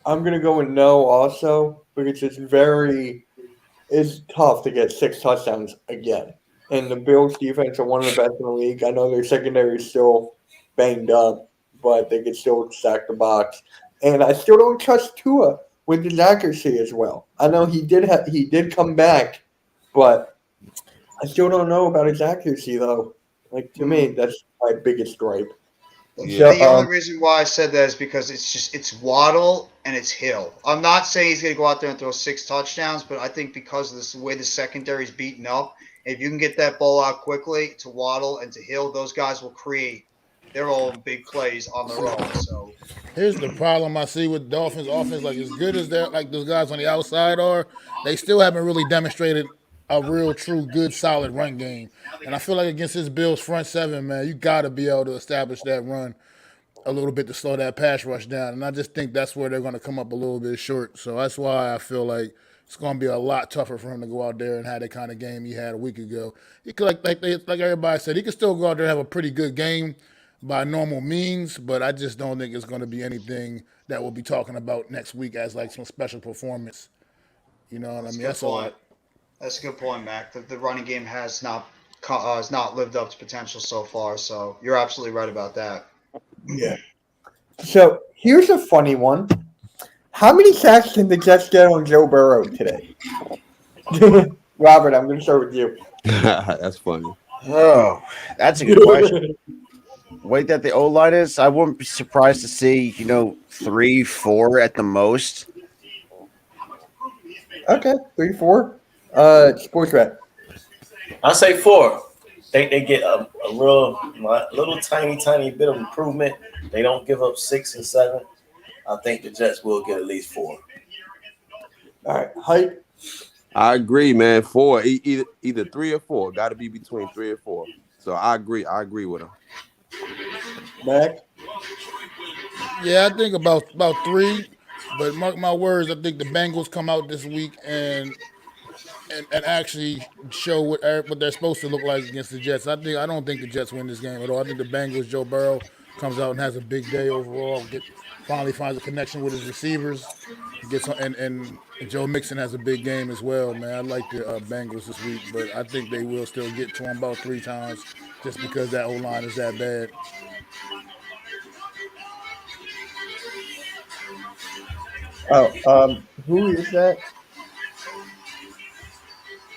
I'm going to go with no also because it's tough to get 6 touchdowns again. And the Bills defense are one of the best in the league. I know their secondary is still banged up, but they can still stack the box. And I still don't trust Tua with his accuracy as well. I know he did come back, but I still don't know about his accuracy though. Like to me, that's my biggest gripe. Yeah. The only reason why I said that is because it's Waddle and it's Hill. I'm not saying he's going to go out there and throw 6 touchdowns, but I think because of the way the secondary is beaten up, if you can get that ball out quickly to Waddle and to Hill, those guys will create they're all big plays on their own. So Here's the problem I see with Dolphins offense. Like as good as they're like those guys on the outside are, they still haven't really demonstrated a real, true, good, solid run game. And I feel like against this Bills front seven, man, you got to be able to establish that run a little bit to slow that pass rush down. And I just think that's where they're going to come up a little bit short. So that's why I feel like it's going to be a lot tougher for him to go out there and have the kind of game he had a week ago. He could, like everybody said, he could still go out there and have a pretty good game by normal means, but I just don't think it's going to be anything that we'll be talking about next week as like some special performance. You know what I mean? That's all. That's a good point, Mac. The running game has not lived up to potential so far. So you're absolutely right about that. Yeah. So here's a funny one. How many sacks can the Jets get on Joe Burrow today? Robert, I'm going to start with you. That's funny. Oh, that's a good question. Way that the O line is, I wouldn't be surprised to see 3, 4 at the most. Okay, 3, 4. Sports Rat. I say 4. Think they get a little tiny bit of improvement. They don't give up 6 and 7. I think the Jets will get at least 4. All right, Hype. I agree, man. 4, either 3 or 4. Got to be between 3 or 4. So I agree. I agree with him. Mac. Yeah, I think about 3. But mark my words, I think the Bengals come out this week and actually show what they're supposed to look like against the Jets. I don't think the Jets win this game at all. I think the Bengals, Joe Burrow comes out and has a big day overall. Finally finds a connection with his receivers. And Joe Mixon has a big game as well, man. I like the Bengals this week, but I think they will still get to him about 3 times just because that O-line is that bad. Oh, who is that?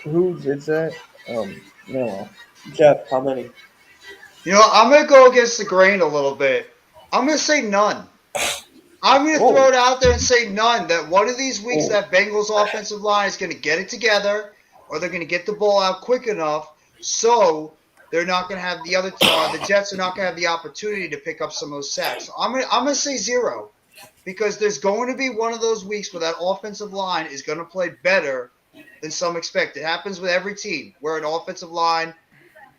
Who is that? No. Jeff, how many? I'm going to go against the grain a little bit. I'm going to say none. I'm going to throw it out there and say none. That one of these weeks that Bengals offensive line is going to get it together, or they're going to get the ball out quick enough, so they're not going to have the Jets are not going to have the opportunity to pick up some of those sacks. So I'm going to say 0, because there's going to be one of those weeks where that offensive line is going to play better than some expect. It happens with every team where an offensive line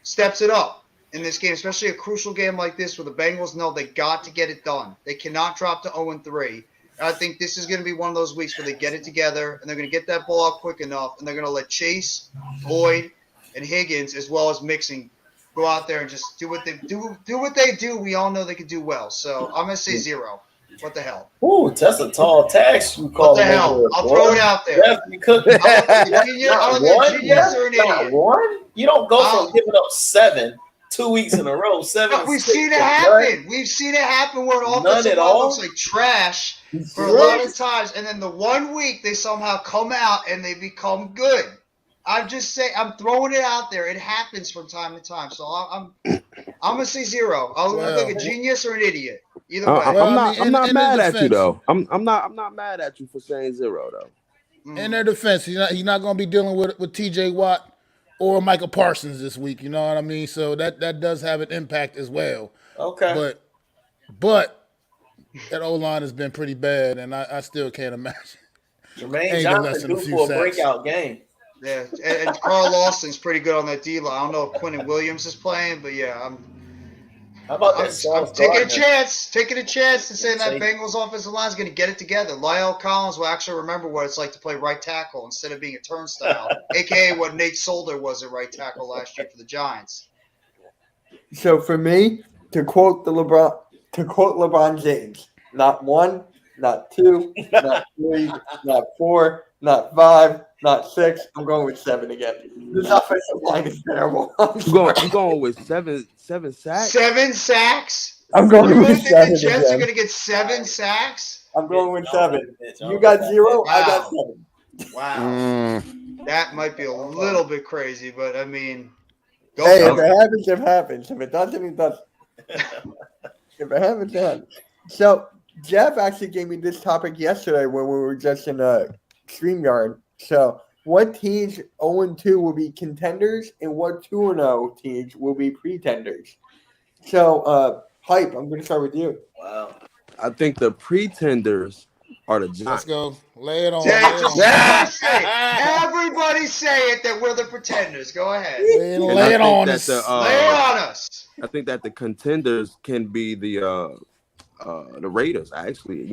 steps it up in this game, especially a crucial game like this where the Bengals know they got to get it done. They cannot drop to 0-3. I think this is going to be one of those weeks where they get it together and they're going to get that ball out quick enough, and they're going to let Chase, Boyd, and Higgins, as well as Mixon, go out there and just do what they do. We all know they can do well. So I'm going to say 0. What the hell? Ooh, that's a tall tax. You call What the hell? I'll throw it out there. Jeff, you could. I'm a genius or an idiot. You don't go from giving up 7 2 weeks in a row. 7. We've seen it happen. We've seen it happen where an offensive line looks like trash for a lot of times, and then the one week they somehow come out and they become good. I'm just saying. I'm throwing it out there. It happens from time to time. So I'm gonna say 0. I'll look like a genius or an idiot. Either way. I'm not mad at you though. I'm not mad at you for saying 0 though. In their defense, he's not going to be dealing with T.J. Watt or Michael Parsons this week. You know what I mean? So that does have an impact as well. Okay. But that O-line has been pretty bad, and I still can't imagine. Jermaine Johnson due for a breakout game. Yeah, and Carl Lawson's pretty good on that D-line. I don't know if Quentin Williams is playing, but yeah, I'm taking a chance. Taking a chance to say that Bengals offensive line is going to get it together. Lyle Collins will actually remember what it's like to play right tackle instead of being a turnstile, a.k.a. what Nate Solder was at right tackle last year for the Giants. So for me, to quote LeBron James, not 1, not 2, not 3, not 4, not 5, not 6. I'm going with 7 again. This offensive line is terrible. I'm going with 7 sacks. 7 sacks? I'm going with 7 the Jets again. are going to get 7 sacks? I'm going with 7. You got 0, I got 7. Wow. That might be a little bit crazy, but I mean, if it happens, it happens. If it doesn't, it doesn't. If it happens, it happens. So Jeff actually gave me this topic yesterday when we were just in StreamYard. So what teams 0-2 will be contenders and what 2-0 teams will be pretenders? So Hype. I'm going to start with you. Wow. I think the pretenders are the Let's Giants. go. Lay it on. Jay, Lay it just on. everybody say it. Everybody say it that we're the pretenders. Go ahead. Lay And lay it on that us. Lay it on us. I think that the contenders can be the Raiders. Actually,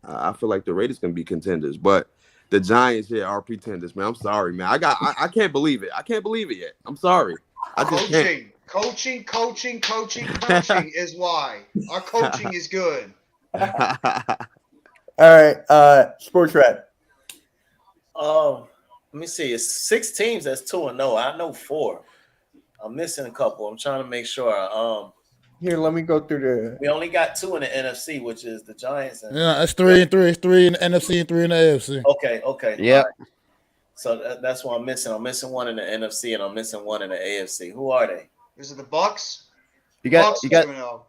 I feel like the Raiders can be contenders, but the Giants here are pretenders, man. I'm sorry, man. I can't believe it. I can't believe it yet. I'm sorry. I just can't. Coaching is why. Our coaching is good. All right. Sports Rat. Let me see. It's 6 teams that's 2-0. I know 4. I'm missing a couple. I'm trying to make sure. Here, let me go through the. We only got 2 in the NFC, which is the Giants. And Yeah, it's 3 and 3. It's 3 in the NFC and 3 in the AFC. Okay. Yep. All right. So that's what I'm missing. I'm missing 1 in the NFC and I'm missing 1 in the AFC. Who are they? Is it the Bucks? You got Bucks you got 2-0.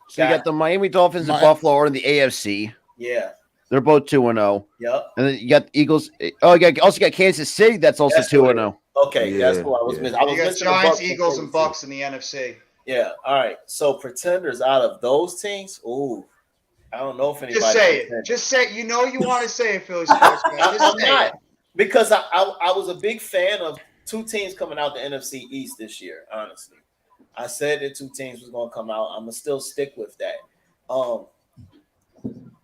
so you got the Miami Dolphins and Buffalo are in the AFC. Yeah. They're both 2-0. Yep. And then you got the Eagles. Oh, you also got Kansas City. That's also That's 2-0. Okay, Yeah, that's what I was yeah. missing. I was You got missing the Giants, Bucks Eagles, and AFC. Bucks in the NFC. Yeah. All right. So pretenders out of those teams. Ooh, I don't know if anybody. Just say pretended. it. Just say it. You know you want to say it, Philly sports man. I'm Just say not it. because I was a big fan of 2 teams coming out the NFC East this year. Honestly, I said that 2 teams was going to come out. I'm gonna still stick with that.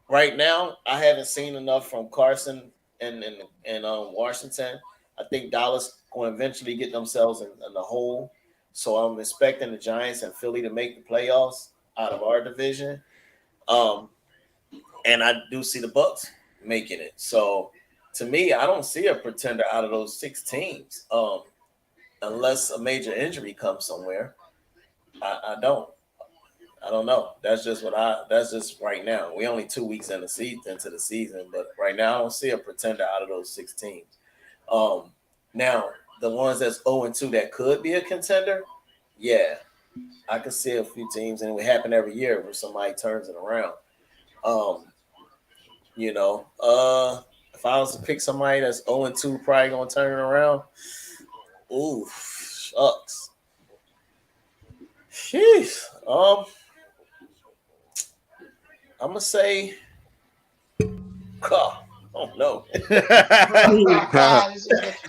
Right now, I haven't seen enough from Carson and Washington. I think Dallas going to eventually get themselves in the hole. So I'm expecting the Giants and Philly to make the playoffs out of our division. And I do see the Bucks making it. So to me, I don't see a pretender out of those 6 teams. Unless a major injury comes somewhere. I don't know. That's just right now. We only 2 weeks into the season, but right now I don't see a pretender out of those 6 teams. Now the ones that's 0-2 that could be a contender, yeah, I could see a few teams, and it would happen every year where somebody turns it around. If I was to pick somebody that's 0-2, probably gonna turn it around. Ooh, shucks. Jeez. I'm gonna say, oh no.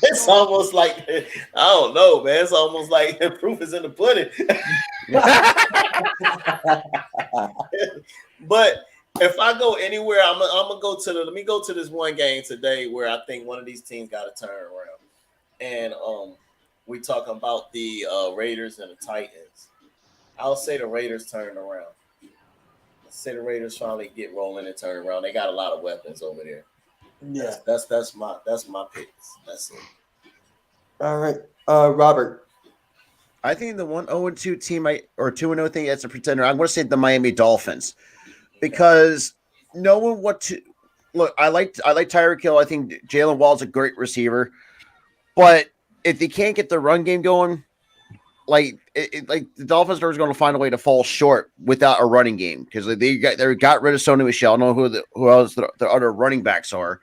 It's almost like I don't know, man. It's almost like the proof is in the pudding. But if I go anywhere, I'm gonna go to let me go to this one game today where I think one of these teams got to turn around. And we talking about the Raiders and the Titans. I'll say the Raiders turn around. Say the Raiders finally get rolling and turn around. They got a lot of weapons over there. Yeah. That's my picks. That's it. All right. Robert. I think the 1-2 team or 2-0 thing that's a pretender. I'm going to say the Miami Dolphins because knowing what to look. I like Tyreek Hill. I think Jalen Wall's a great receiver, but if they can't get the run game going, like the Dolphins are going to find a way to fall short without a running game because they got rid of Sony Michel. I don't know who else the other running backs are.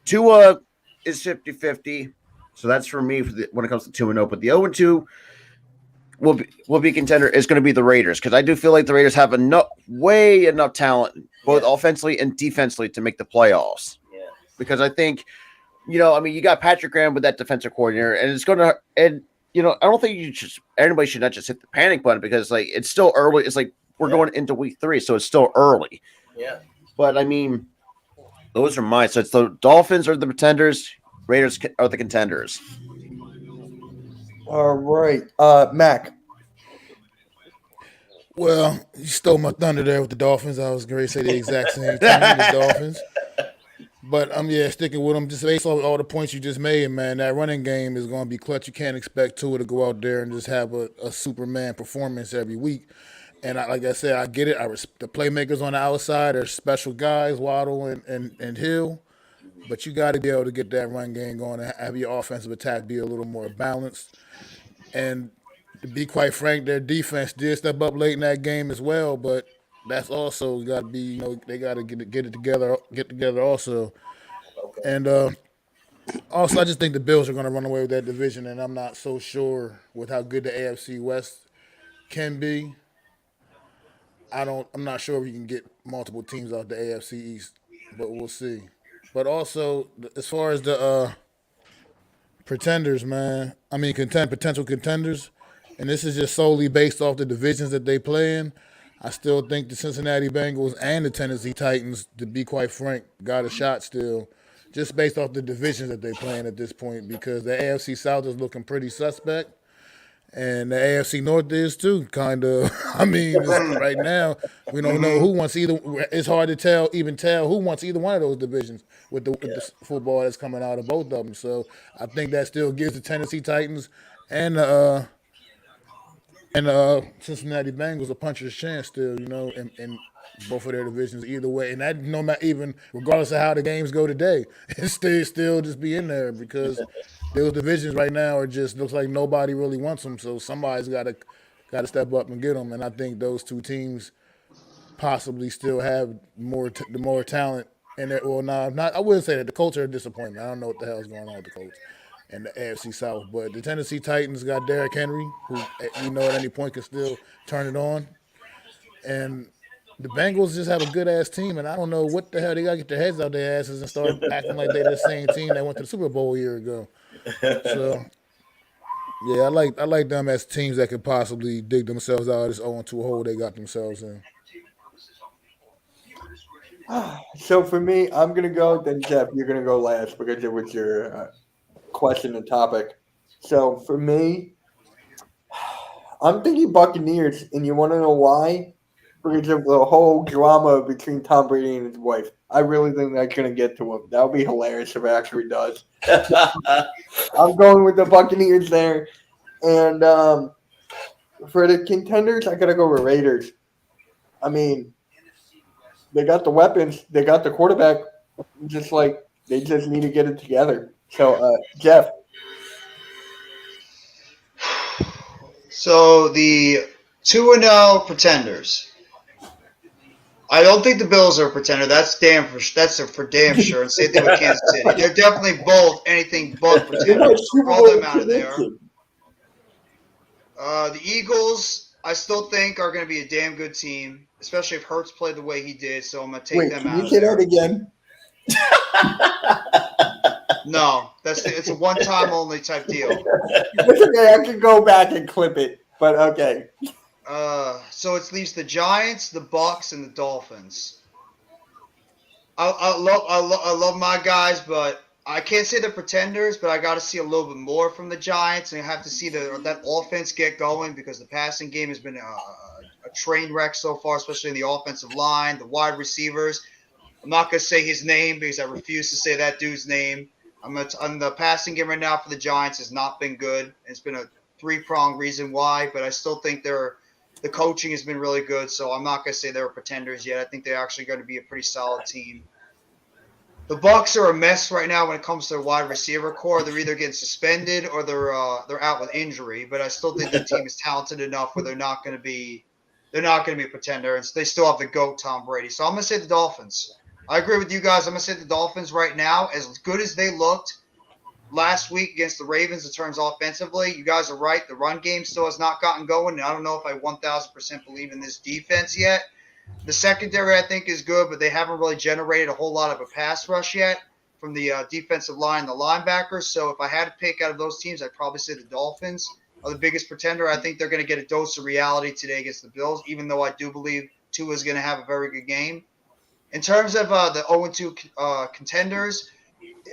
Tua is 50-50, so that's for me when it comes to 2-0. But the 0-2 will be contender is going to be the Raiders because I do feel like the Raiders have enough talent both offensively and defensively to make the playoffs. Yeah. Because I think you got Patrick Graham with that defensive coordinator, and it's going to I don't think anybody should not just hit the panic button because like it's still early. It's like we're going into week 3, so it's still early. Yeah. But I mean, those are mine. So it's the Dolphins are the pretenders, Raiders are the contenders. All right. Mac. Well, you stole my thunder there with the Dolphins. I was going to say the exact same thing, the Dolphins. But I'm sticking with them just based on all the points you just made, man. That running game is going to be clutch. You can't expect Tua to go out there and just have a Superman performance every week. And like I said, I get it. The playmakers on the outside are special guys, Waddle and Hill. But you got to be able to get that run game going and have your offensive attack be a little more balanced. And to be quite frank, their defense did step up late in that game as well, but that's also got to be, they got to get together also. Okay. And also, I just think the Bills are going to run away with that division, and I'm not so sure with how good the AFC West can be. I'm not sure if you can get multiple teams out the AFC East, but we'll see. But also, as far as the pretenders, man, I mean, potential contenders, and this is just solely based off the divisions that they play in. I still think the Cincinnati Bengals and the Tennessee Titans, to be quite frank, got a shot still, just based off the divisions that they play in at this point, because the AFC South is looking pretty suspect. And the AFC North is too, kind of. I mean, right now we don't know who wants either. It's hard to tell who wants either one of those divisions with the football that's coming out of both of them. So I think that still gives the Tennessee Titans and the Cincinnati Bengals a puncher's chance still, in both of their divisions either way. And that no matter even regardless of how the games go today, it still just be in there because those divisions right now are just looks like nobody really wants them. So somebody's got to step up and get them. And I think those two teams possibly still have the more talent. And I wouldn't say that the Colts are a disappointment. I don't know what the hell's going on with the Colts and the AFC South, but the Tennessee Titans got Derrick Henry, who at any point can still turn it on, and the Bengals just have a good ass team, and I don't know what the hell they got to get their heads out their asses and start acting like they're the same team that went to the Super Bowl a year ago. So, yeah, I like them as teams that could possibly dig themselves out of this 0-2 hole they got themselves in. So for me, I'm going to go, then Jeff, you're going to go last because it was your question and topic. So for me, I'm thinking Buccaneers, and you want to know why? Because of the whole drama between Tom Brady and his wife. I really think that's going to get to him. That would be hilarious if it actually does. I'm going with the Buccaneers there. And for the contenders, I got to go with Raiders. I mean, they got the weapons. They got the quarterback. They just need to get it together. So, Jeff. So the 2-0 pretenders. I don't think the Bills are a pretender. That's for damn sure. And same thing with Kansas City. They're definitely both anything but pretenders. Throw them out of there. The Eagles, I still think are going to be a damn good team, especially if Hurts played the way he did. So I'm going to take them out of there. Wait, can you say that again? No, it's a one-time only type deal. It's okay. I can go back and clip it, but okay. So it leaves the Giants, the Bucks, and the Dolphins. I love my guys, but I can't say they're pretenders. But I got to see a little bit more from the Giants, and I have to see that offense get going because the passing game has been a train wreck so far, especially in the offensive line, the wide receivers. I'm not gonna say his name because I refuse to say that dude's name. On the passing game right now for the Giants has not been good. It's been a three-pronged reason why, but I still think the coaching has been really good, so I'm not going to say they're pretenders yet. I think they're actually going to be a pretty solid team. The Bucs are a mess right now when it comes to their wide receiver core. They're either getting suspended or they're out with injury, but I still think the team is talented enough where they're not going to be a pretender, and they still have the GOAT Tom Brady. So I'm going to say the Dolphins. I agree with you guys. I'm going to say the Dolphins right now, as good as they looked last week against the Ravens in terms of offensively. You guys are right. The run game still has not gotten going. And I don't know if I 1,000% believe in this defense yet. The secondary, I think, is good, but they haven't really generated a whole lot of a pass rush yet from the defensive line, the linebackers. So if I had to pick out of those teams, I'd probably say the Dolphins are the biggest pretender. I think they're going to get a dose of reality today against the Bills, even though I do believe Tua is going to have a very good game. In terms of the 0-2 contenders,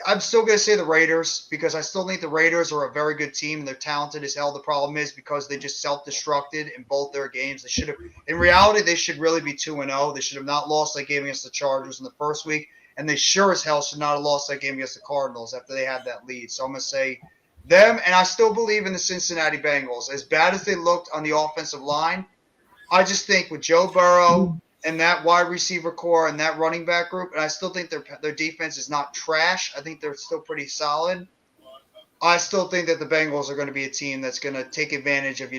I'm still going to say the Raiders because I still think the Raiders are a very good team. They're talented as hell. The problem is because they just self-destructed in both their games. In reality, they should really be 2-0. They should have not lost that game against the Chargers in the first week, and they sure as hell should not have lost that game against the Cardinals after they had that lead. So I'm going to say them, and I still believe in the Cincinnati Bengals. As bad as they looked on the offensive line, I just think with Joe Burrow and that wide receiver core and that running back group, and I still think their defense is not trash. I think they're still pretty solid. I still think that the Bengals are going to be a team that's going to take advantage of,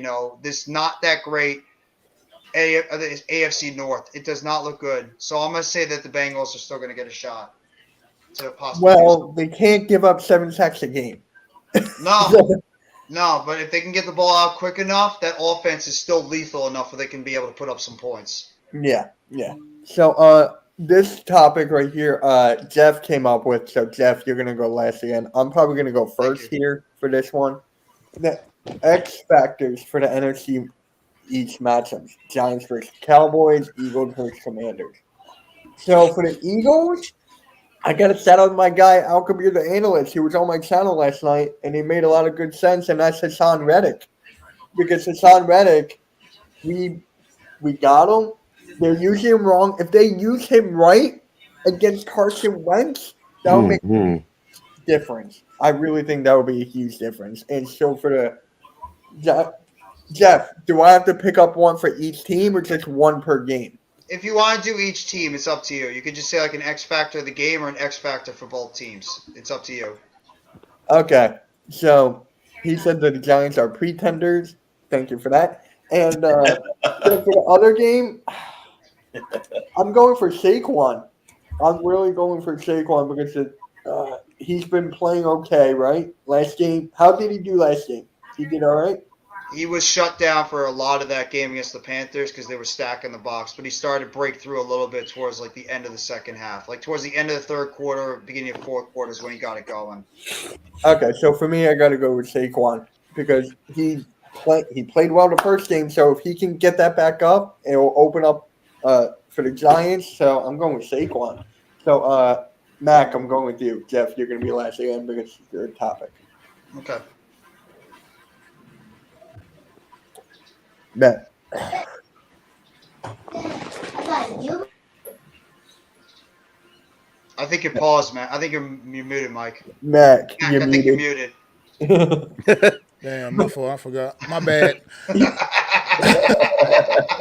this not that great AFC North. It does not look good. So I'm going to say that the Bengals are still going to get a shot to possibly. Well, they can't give up 7 sacks a game. No, but if they can get the ball out quick enough, that offense is still lethal enough where they can be able to put up some points. Yeah, yeah. So this topic right here, Jeff came up with. So Jeff, you're gonna go last again. I'm probably gonna go Thank first you. here for this one. The X factors for the NFC East matchups: Giants versus Cowboys, Eagles versus Commanders. So for the Eagles, I got to shout out my guy Alcabir, the analyst. He was on my channel last night, and he made a lot of good sense. And that's Hassan Reddick, because Hassan Reddick, we got him. They're using him wrong. If they use him right against Carson Wentz, that would make Mhm. a difference. I really think that would be a huge difference. And so for the Jeff, do I have to pick up one for each team or just one per game? If you want to do each team, it's up to you. You could just say like an X factor of the game or an X factor for both teams. It's up to you. Okay. So he said that the Giants are pretenders. Thank you for that. And so for the other game, I'm going for Saquon. I'm really going for Saquon because he's been playing okay, right? Last game. How did he do last game? He did all right? He was shut down for a lot of that game against the Panthers because they were stacking the box, but he started to break through a little bit towards like the end of the second half. Like towards the end of the third quarter, beginning of fourth quarter is when he got it going. Okay, so for me, I got to go with Saquon because he played well the first game. So if he can get that back up, it will open up for the Giants. So I'm going with Saquon. So Mac, I'm going with you. Jeff, you're going to be last again because it's your topic. Okay. Matt. I think you're paused, man. I think you're muted, Mike. Mac, Mac, you're I think you're muted. muted. Damn, my fault. I forgot. My bad.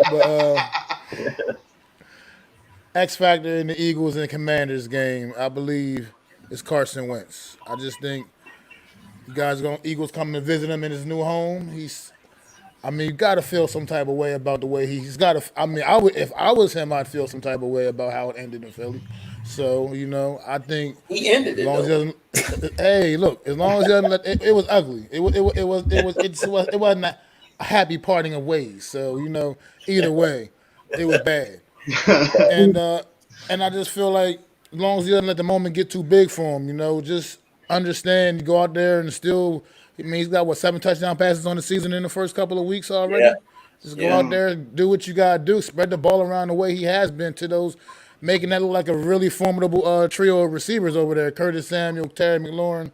But X factor in the Eagles and Commanders game, I believe, is Carson Wentz. I just think you guys Eagles coming to visit him in his new home. You got to feel some type of way about the way he's got to. If I was him, I'd feel some type of way about how it ended in Philly. So I think He ended as it long as he though. doesn't. Hey, look, as long as he doesn't it was ugly. It wasn't a happy parting of ways. So either way, it was bad. And I just feel like as long as he doesn't let the moment get too big for him, just understand. You go out there and still. He's got 7 touchdown passes on the season in the first couple of weeks already. Yeah. Just go out there, do what you gotta do, spread the ball around the way he has been to those, making that look like a really formidable trio of receivers over there: Curtis Samuel, Terry McLaurin,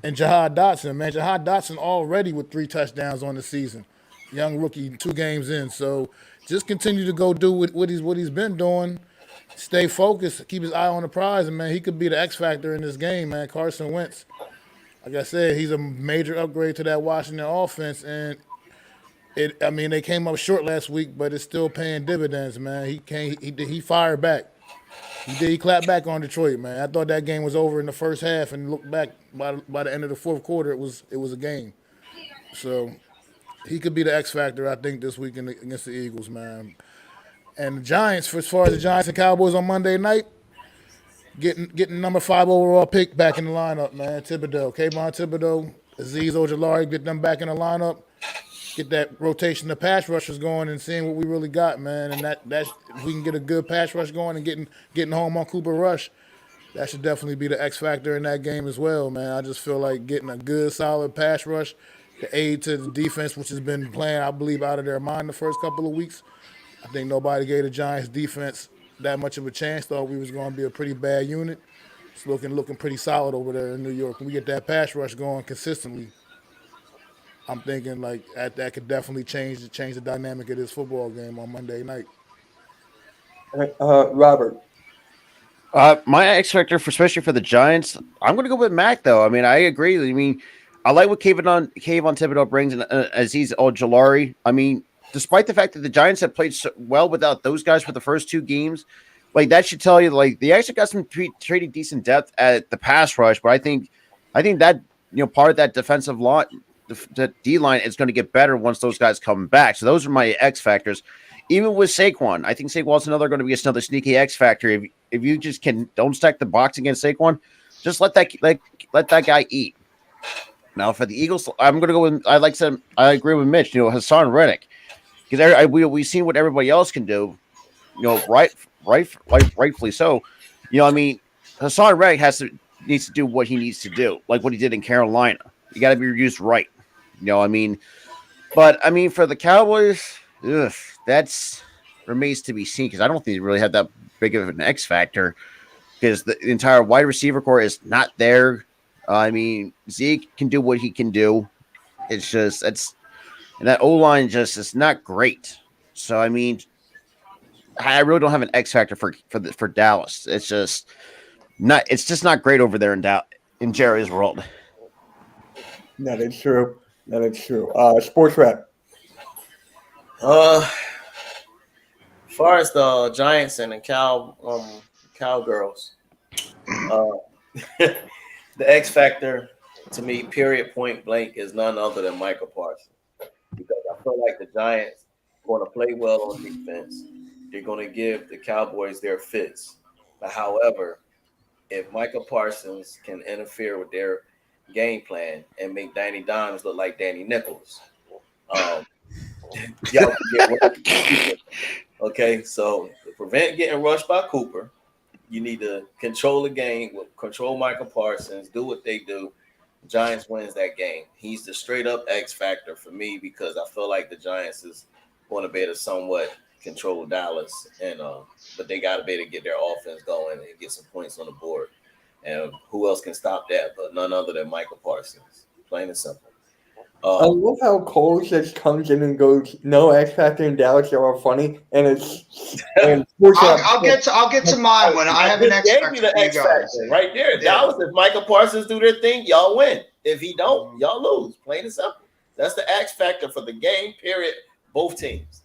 and Jahad Dotson. Man, Jahad Dotson already with 3 touchdowns on the season, young rookie, 2 games in. So just continue to go do what he's been doing. Stay focused, keep his eye on the prize, and man, he could be the X factor in this game, man. Carson Wentz. Like I said, he's a major upgrade to that Washington offense, and they came up short last week, but it's still paying dividends, man. He fired back. He clapped back on Detroit, man. I thought that game was over in the first half, and looked back by the end of the fourth quarter, it was a game. So he could be the X factor, I think, this week against the Eagles, man. And the Giants, as far as the Giants and Cowboys on Monday night. Getting number 5 overall pick back in the lineup, man. Thibodeau, Kayvon Thibodeau, Azeez Ojulari, get them back in the lineup. Get that rotation of pass rushers going and seeing what we really got, man. And that if we can get a good pass rush going and getting home on Cooper Rush, that should definitely be the X factor in that game as well, man. I just feel like getting a good, solid pass rush to aid to the defense, which has been playing, I believe, out of their mind the first couple of weeks. I think nobody gave the Giants defense that much of a chance. Thought we was going to be a pretty bad unit. It's looking pretty solid over there in New York. When we get that pass rush going consistently, I'm thinking like that could definitely change the dynamic of this football game on Monday night. Robert. My X factor, especially for the Giants, I'm going to go with Mac, though. I agree. I like what Kayvon Thibodeau brings, and Azeez Ojulari. Despite the fact that the Giants have played so well without those guys for the first 2 games, like that should tell you, like they actually got some pretty decent depth at the pass rush. But I think that part of that defensive line, the D line, is going to get better once those guys come back. So those are my X factors. Even with Saquon, I think Saquon's going to be another sneaky X factor. If you just don't stack the box against Saquon, just let that guy eat. Now for the Eagles, I'm going to go with I agree with Mitch. Hassan Reddick. Because we've seen what everybody else can do. rightfully so. I mean, Hassan Reddick needs to do what he needs to do, like what he did in Carolina. You got to be used right. I mean, but I mean for the Cowboys, that's remains to be seen because I don't think they really had that big of an X factor because the entire wide receiver core is not there. I mean, Zeke can do what he can do. It's just and that O line just is not great. So I mean, I really don't have an X factor for Dallas. It's just not great over there in Jerry's world. That is true. That is true. Sports rep. As far as the Giants and the Cowgirls, the X factor to me, period, point blank, is none other than Michael Parsons. Because I feel like the Giants are going to play well on defense. They're going to give the Cowboys their fits. But however, if Michael Parsons can interfere with their game plan and make Danny Dimes look like Danny Nichols, y'all can get Cooper. Okay, so to prevent getting rushed by Cooper, you need to control the game, control Michael Parsons, do what they do. Giants wins that game. He's the straight up X factor for me because I feel like the Giants is going to be able to somewhat control Dallas, and but they got to be able to get their offense going and get some points on the board. And who else can stop that but none other than Michael Parsons? Plain and simple. I love how Cole just comes in and goes, "No X Factor in Dallas, you're all funny," and it's. And I'll get to mine when I have an X Factor. The X Factor right there. Yeah. Dallas, if Michael Parsons do their thing, y'all win. If he don't, y'all lose. Plain and simple. That's the X Factor for the game. Period. Both teams.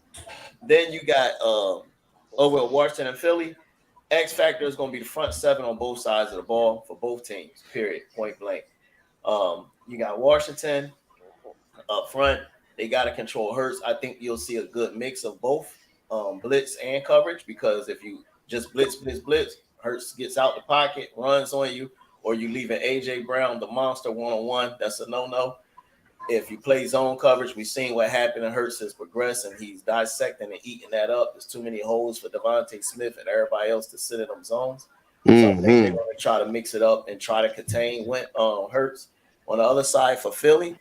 Then you got over at Washington and Philly. X Factor is going to be the front seven on both sides of the ball for both teams. Period. Point blank. You got Washington up front. They got to control Hurts. I think you'll see a good mix of both blitz and coverage because if you just blitz, Hurts gets out the pocket, runs on you, or you leaving A.J. Brown, the monster, one-on-one, that's a no-no. If you play zone coverage, we've seen what happened and Hurts has progressed and he's dissecting and eating that up. There's too many holes for Devontae Smith and everybody else to sit in them zones. So I think they're going to try to mix it up and try to contain Hurts. On the other side for Philly,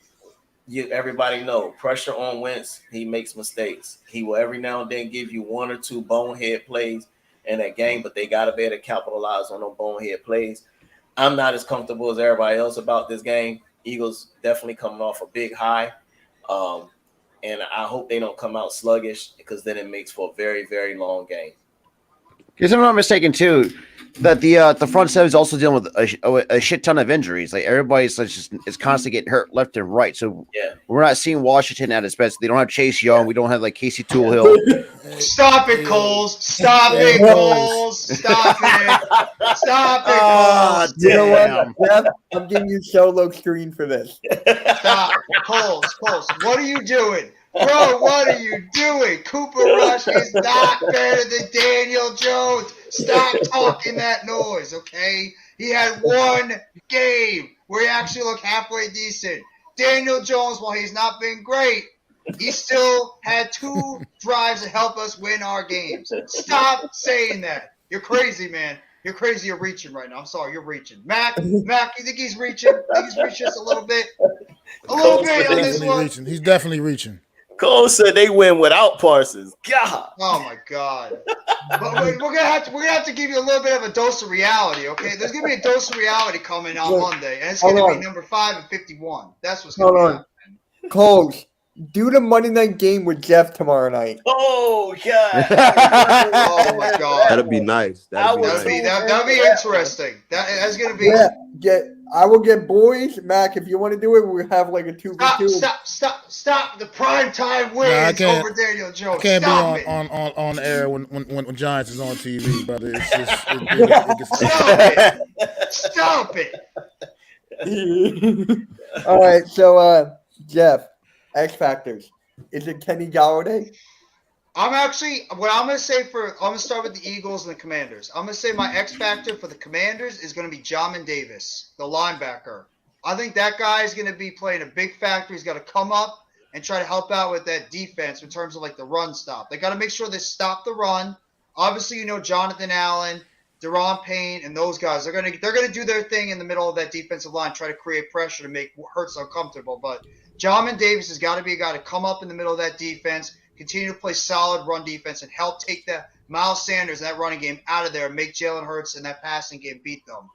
everybody know pressure on Wentz. He makes mistakes. He will every now and then give you one or two bonehead plays in that game, but they got to be able to capitalize on those bonehead plays. I'm not as comfortable as everybody else about this game. Eagles definitely coming off a big high, and I hope they don't come out sluggish because then it makes for a very, very long game. Because I'm not mistaken too, that the front seven is also dealing with a shit ton of injuries. Like everybody's is constantly getting hurt left and right. So we're not seeing Washington at its best. They don't have Chase Young. We don't have like Casey Toolhill. Stop it, Coles. Stop it, Coles. Stop it. Stop it, Coles. You know what, Jeff? I'm giving you solo screen for this. Stop. Coles. What are you doing? Bro, what are you doing? Cooper Rush is not better than Daniel Jones. Stop talking that noise, okay? He had one game where he actually looked halfway decent. Daniel Jones, while he's not been great, he still had 2 drives to help us win our games. Stop saying that. You're crazy, man. You're crazy. You're reaching right now. I'm sorry. You're reaching. Mac, you think he's reaching? He's reaching just a little bit? A little bit on this one? Reaching. He's definitely reaching. Cole said they win without Parsons. God. Oh my God. But we're gonna have to give you a little bit of a dose of reality, okay? There's gonna be a dose of reality coming on Monday, and it's gonna be number 5 and 51. That's what's gonna be happening. Coles, do the Monday night game with Jeff tomorrow night. Oh God. Oh my God. That'd be nice. That'd be interesting. That's gonna be. Yeah, I will get boys. Mac, if you want to do it, we'll have like a 2v2. Stop. The prime time wins over Daniel Jones. I can't Stop be it. on air when Giants is on TV, brother. It's just Stop it. All right, so Jeff, X Factors. Is it Kenny Galladay? I'm going to start with the Eagles and the Commanders. I'm going to say my X factor for the Commanders is going to be Jamin Davis, the linebacker. I think that guy is going to be playing a big factor. He's got to come up and try to help out with that defense in terms of like the run stop. They got to make sure they stop the run. Obviously, Jonathan Allen, Deron Payne, and those guys. They're gonna do their thing in the middle of that defensive line, try to create pressure to make Hurts uncomfortable. But Jamin Davis has got to be a guy to come up in the middle of that defense, continue to play solid run defense, and help take that Miles Sanders and that running game out of there and make Jalen Hurts in that passing game beat them.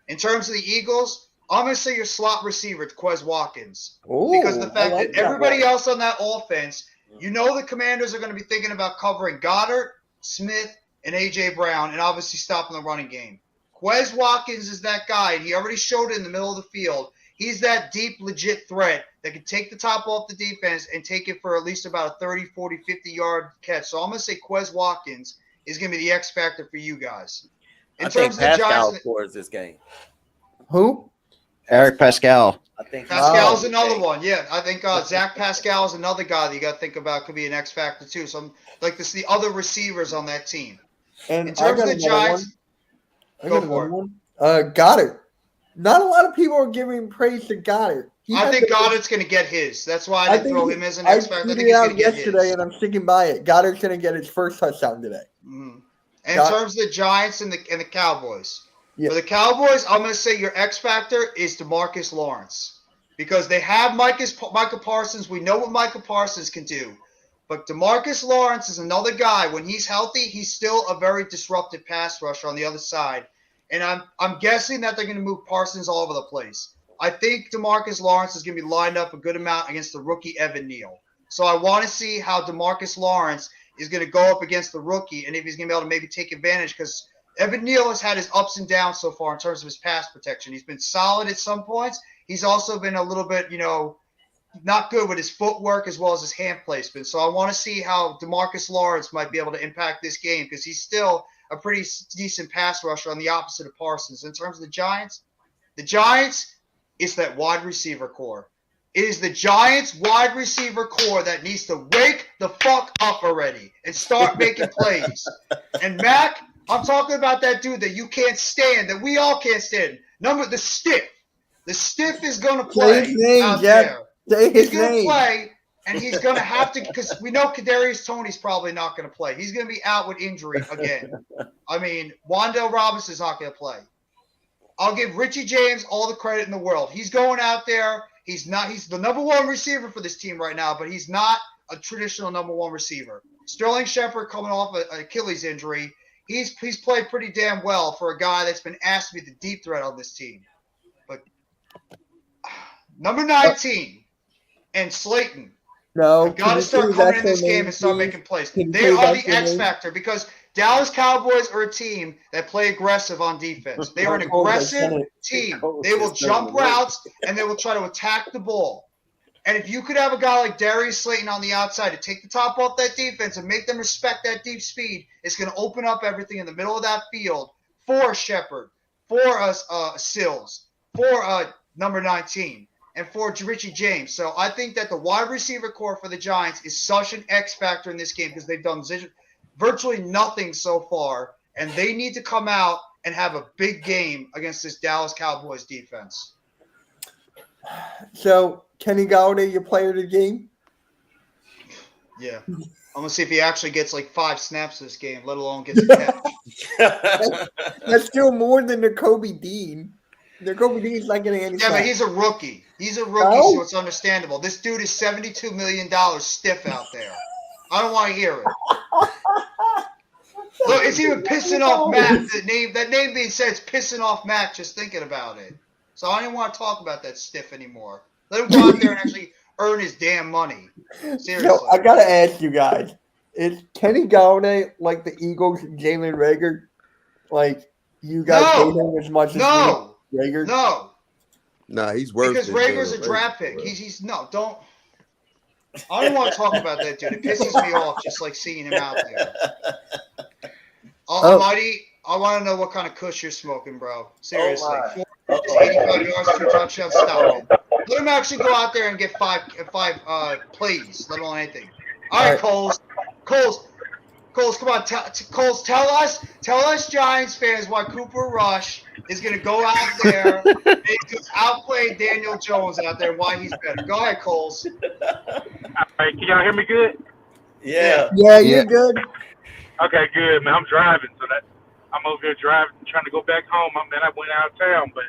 In terms of the Eagles, I'm going to say your slot receiver, Quez Watkins. Because of the fact that everybody else on that offense, the Commanders are going to be thinking about covering Goddard, Smith, and A.J. Brown, and obviously stopping the running game. Quez Watkins is that guy, and he already showed it in the middle of the field. He's that deep, legit threat that can take the top off the defense and take it for at least about a 30, 40, 50-yard catch. So I'm going to say Quez Watkins is going to be the X factor for you guys. I think Pascal scores this game. Who? Eric Pascal. I think Pascal's another one. Yeah, I think Zach Pascal is another guy that you got to think about could be an X factor too. So I'm like this, the other receivers on that team. And in terms of the Giants, go for it. Goddard. Not a lot of people are giving praise to Goddard. I think Goddard's going to get his. That's why I didn't throw him as an X factor. I think he's going to get yesterday, and I'm sticking by it. Goddard's going to get his first touchdown today. Mm-hmm. And in terms of the Giants and the Cowboys, for the Cowboys, I'm going to say your X factor is DeMarcus Lawrence because they have Micah Parsons. We know what Micah Parsons can do, but DeMarcus Lawrence is another guy. When he's healthy, he's still a very disruptive pass rusher on the other side. And I'm guessing that they're going to move Parsons all over the place. I think DeMarcus Lawrence is going to be lined up a good amount against the rookie Evan Neal. So I want to see how DeMarcus Lawrence is going to go up against the rookie and if he's going to be able to maybe take advantage because Evan Neal has had his ups and downs so far in terms of his pass protection. He's been solid at some points. He's also been a little bit, not good with his footwork as well as his hand placement. So I want to see how DeMarcus Lawrence might be able to impact this game because he's still a pretty decent pass rusher on the opposite of Parsons. In terms of the Giants is that wide receiver core. It is the Giants wide receiver core that needs to wake the fuck up already and start making plays. And Mac, I'm talking about that dude that you can't stand, that we all can't stand. The Stiff. The Stiff is going to play out there. He's going to play, and he's going to have to, because we know Kadarius Toney's probably not going to play. He's going to be out with injury again. I mean, Wan'Dale Robinson's not going to play. I'll give Richie James all the credit in the world. He's going out there. He's the number one receiver for this team right now, but he's not a traditional number one receiver. Sterling Shepard coming off an Achilles injury. He's played pretty damn well for a guy that's been asked to be the deep threat on this team. But number 19 and Slayton. No, got to start coming in this game and start making plays. They are the X factor because Dallas Cowboys are a team that play aggressive on defense. They are an aggressive team. They will jump routes and they will try to attack the ball. And if you could have a guy like Darius Slayton on the outside to take the top off that defense and make them respect that deep speed, it's going to open up everything in the middle of that field for Shepard, for Sills, for number 19. And for Richie James. So I think that the wide receiver core for the Giants is such an X factor in this game because they've done virtually nothing so far. And they need to come out and have a big game against this Dallas Cowboys defense. So, Kenny Golladay, your player of the game? Yeah. I'm going to see if he actually gets like 5 snaps this game, let alone gets a catch. That's still more than the Kobe Dean. Kobe Dean's not getting any. Yeah, but he's a rookie. So it's understandable. This dude is $72 million stiff out there. I don't want to hear it. Look, it's even pissing off Matt. That name being said, it's pissing off Matt just thinking about it. So I don't want to talk about that stiff anymore. Let him go out there and actually earn his damn money. Seriously. So I gotta ask you guys: is Kenny Golladay like the Eagles, Jalen Reagor? Like you guys hate him as much as Reagor? No. Nah, he's worse. Because Rager's a draft pick. He's don't. I don't want to talk about that dude. It pisses me off just like seeing him out there. Almighty, I want to know what kind of kush you're smoking, bro. Seriously. 85 yards, 2 touchdowns, stop it. Let him actually go out there and get five plays, let alone anything. All right, Coles, come on. Coles, tell us Giants fans why Cooper Rush is going to go out there and just outplay Daniel Jones out there and why he's better. Go ahead, Coles. All right, can y'all hear me good? Yeah. Yeah, you're good. Okay, good, man. I'm driving, so that I'm over here driving, trying to go back home. Man, I went out of town, but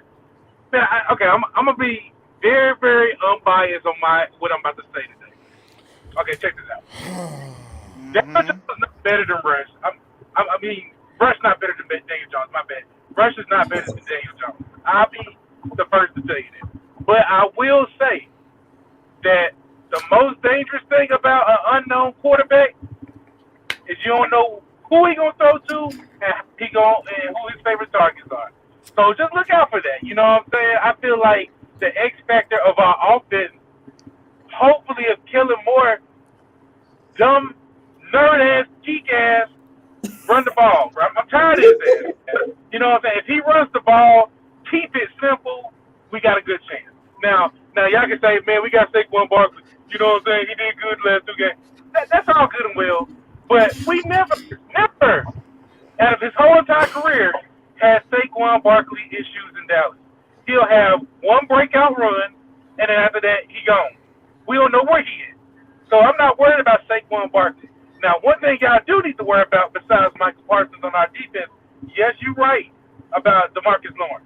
man, I'm gonna be very, very unbiased on what I'm about to say today. Okay, check this out. Daniel Jones is not better than Rush. I mean, Rush not better than Daniel Jones. My bad. Rush is not better than Daniel Jones. I'll be the first to tell you that. But I will say that the most dangerous thing about an unknown quarterback is you don't know who he gonna throw to and who his favorite targets are. So just look out for that. You know what I'm saying? I feel like the X factor of our offense hopefully is killing more dumb, nerd ass, geek ass run the ball. I'm tired of his ass. You know what I'm saying? If he runs the ball, keep it simple, we got a good chance. Now y'all can say, man, we got Saquon Barkley. You know what I'm saying? He did good last 2 games. That's all good and well. But we never, out of his whole entire career, had Saquon Barkley issues in Dallas. He'll have one breakout run, and then after that, he gone. We don't know where he is. So I'm not worried about Saquon Barkley. Now, one thing y'all do need to worry about besides Michael Parsons on our defense, yes, you're right about DeMarcus Lawrence.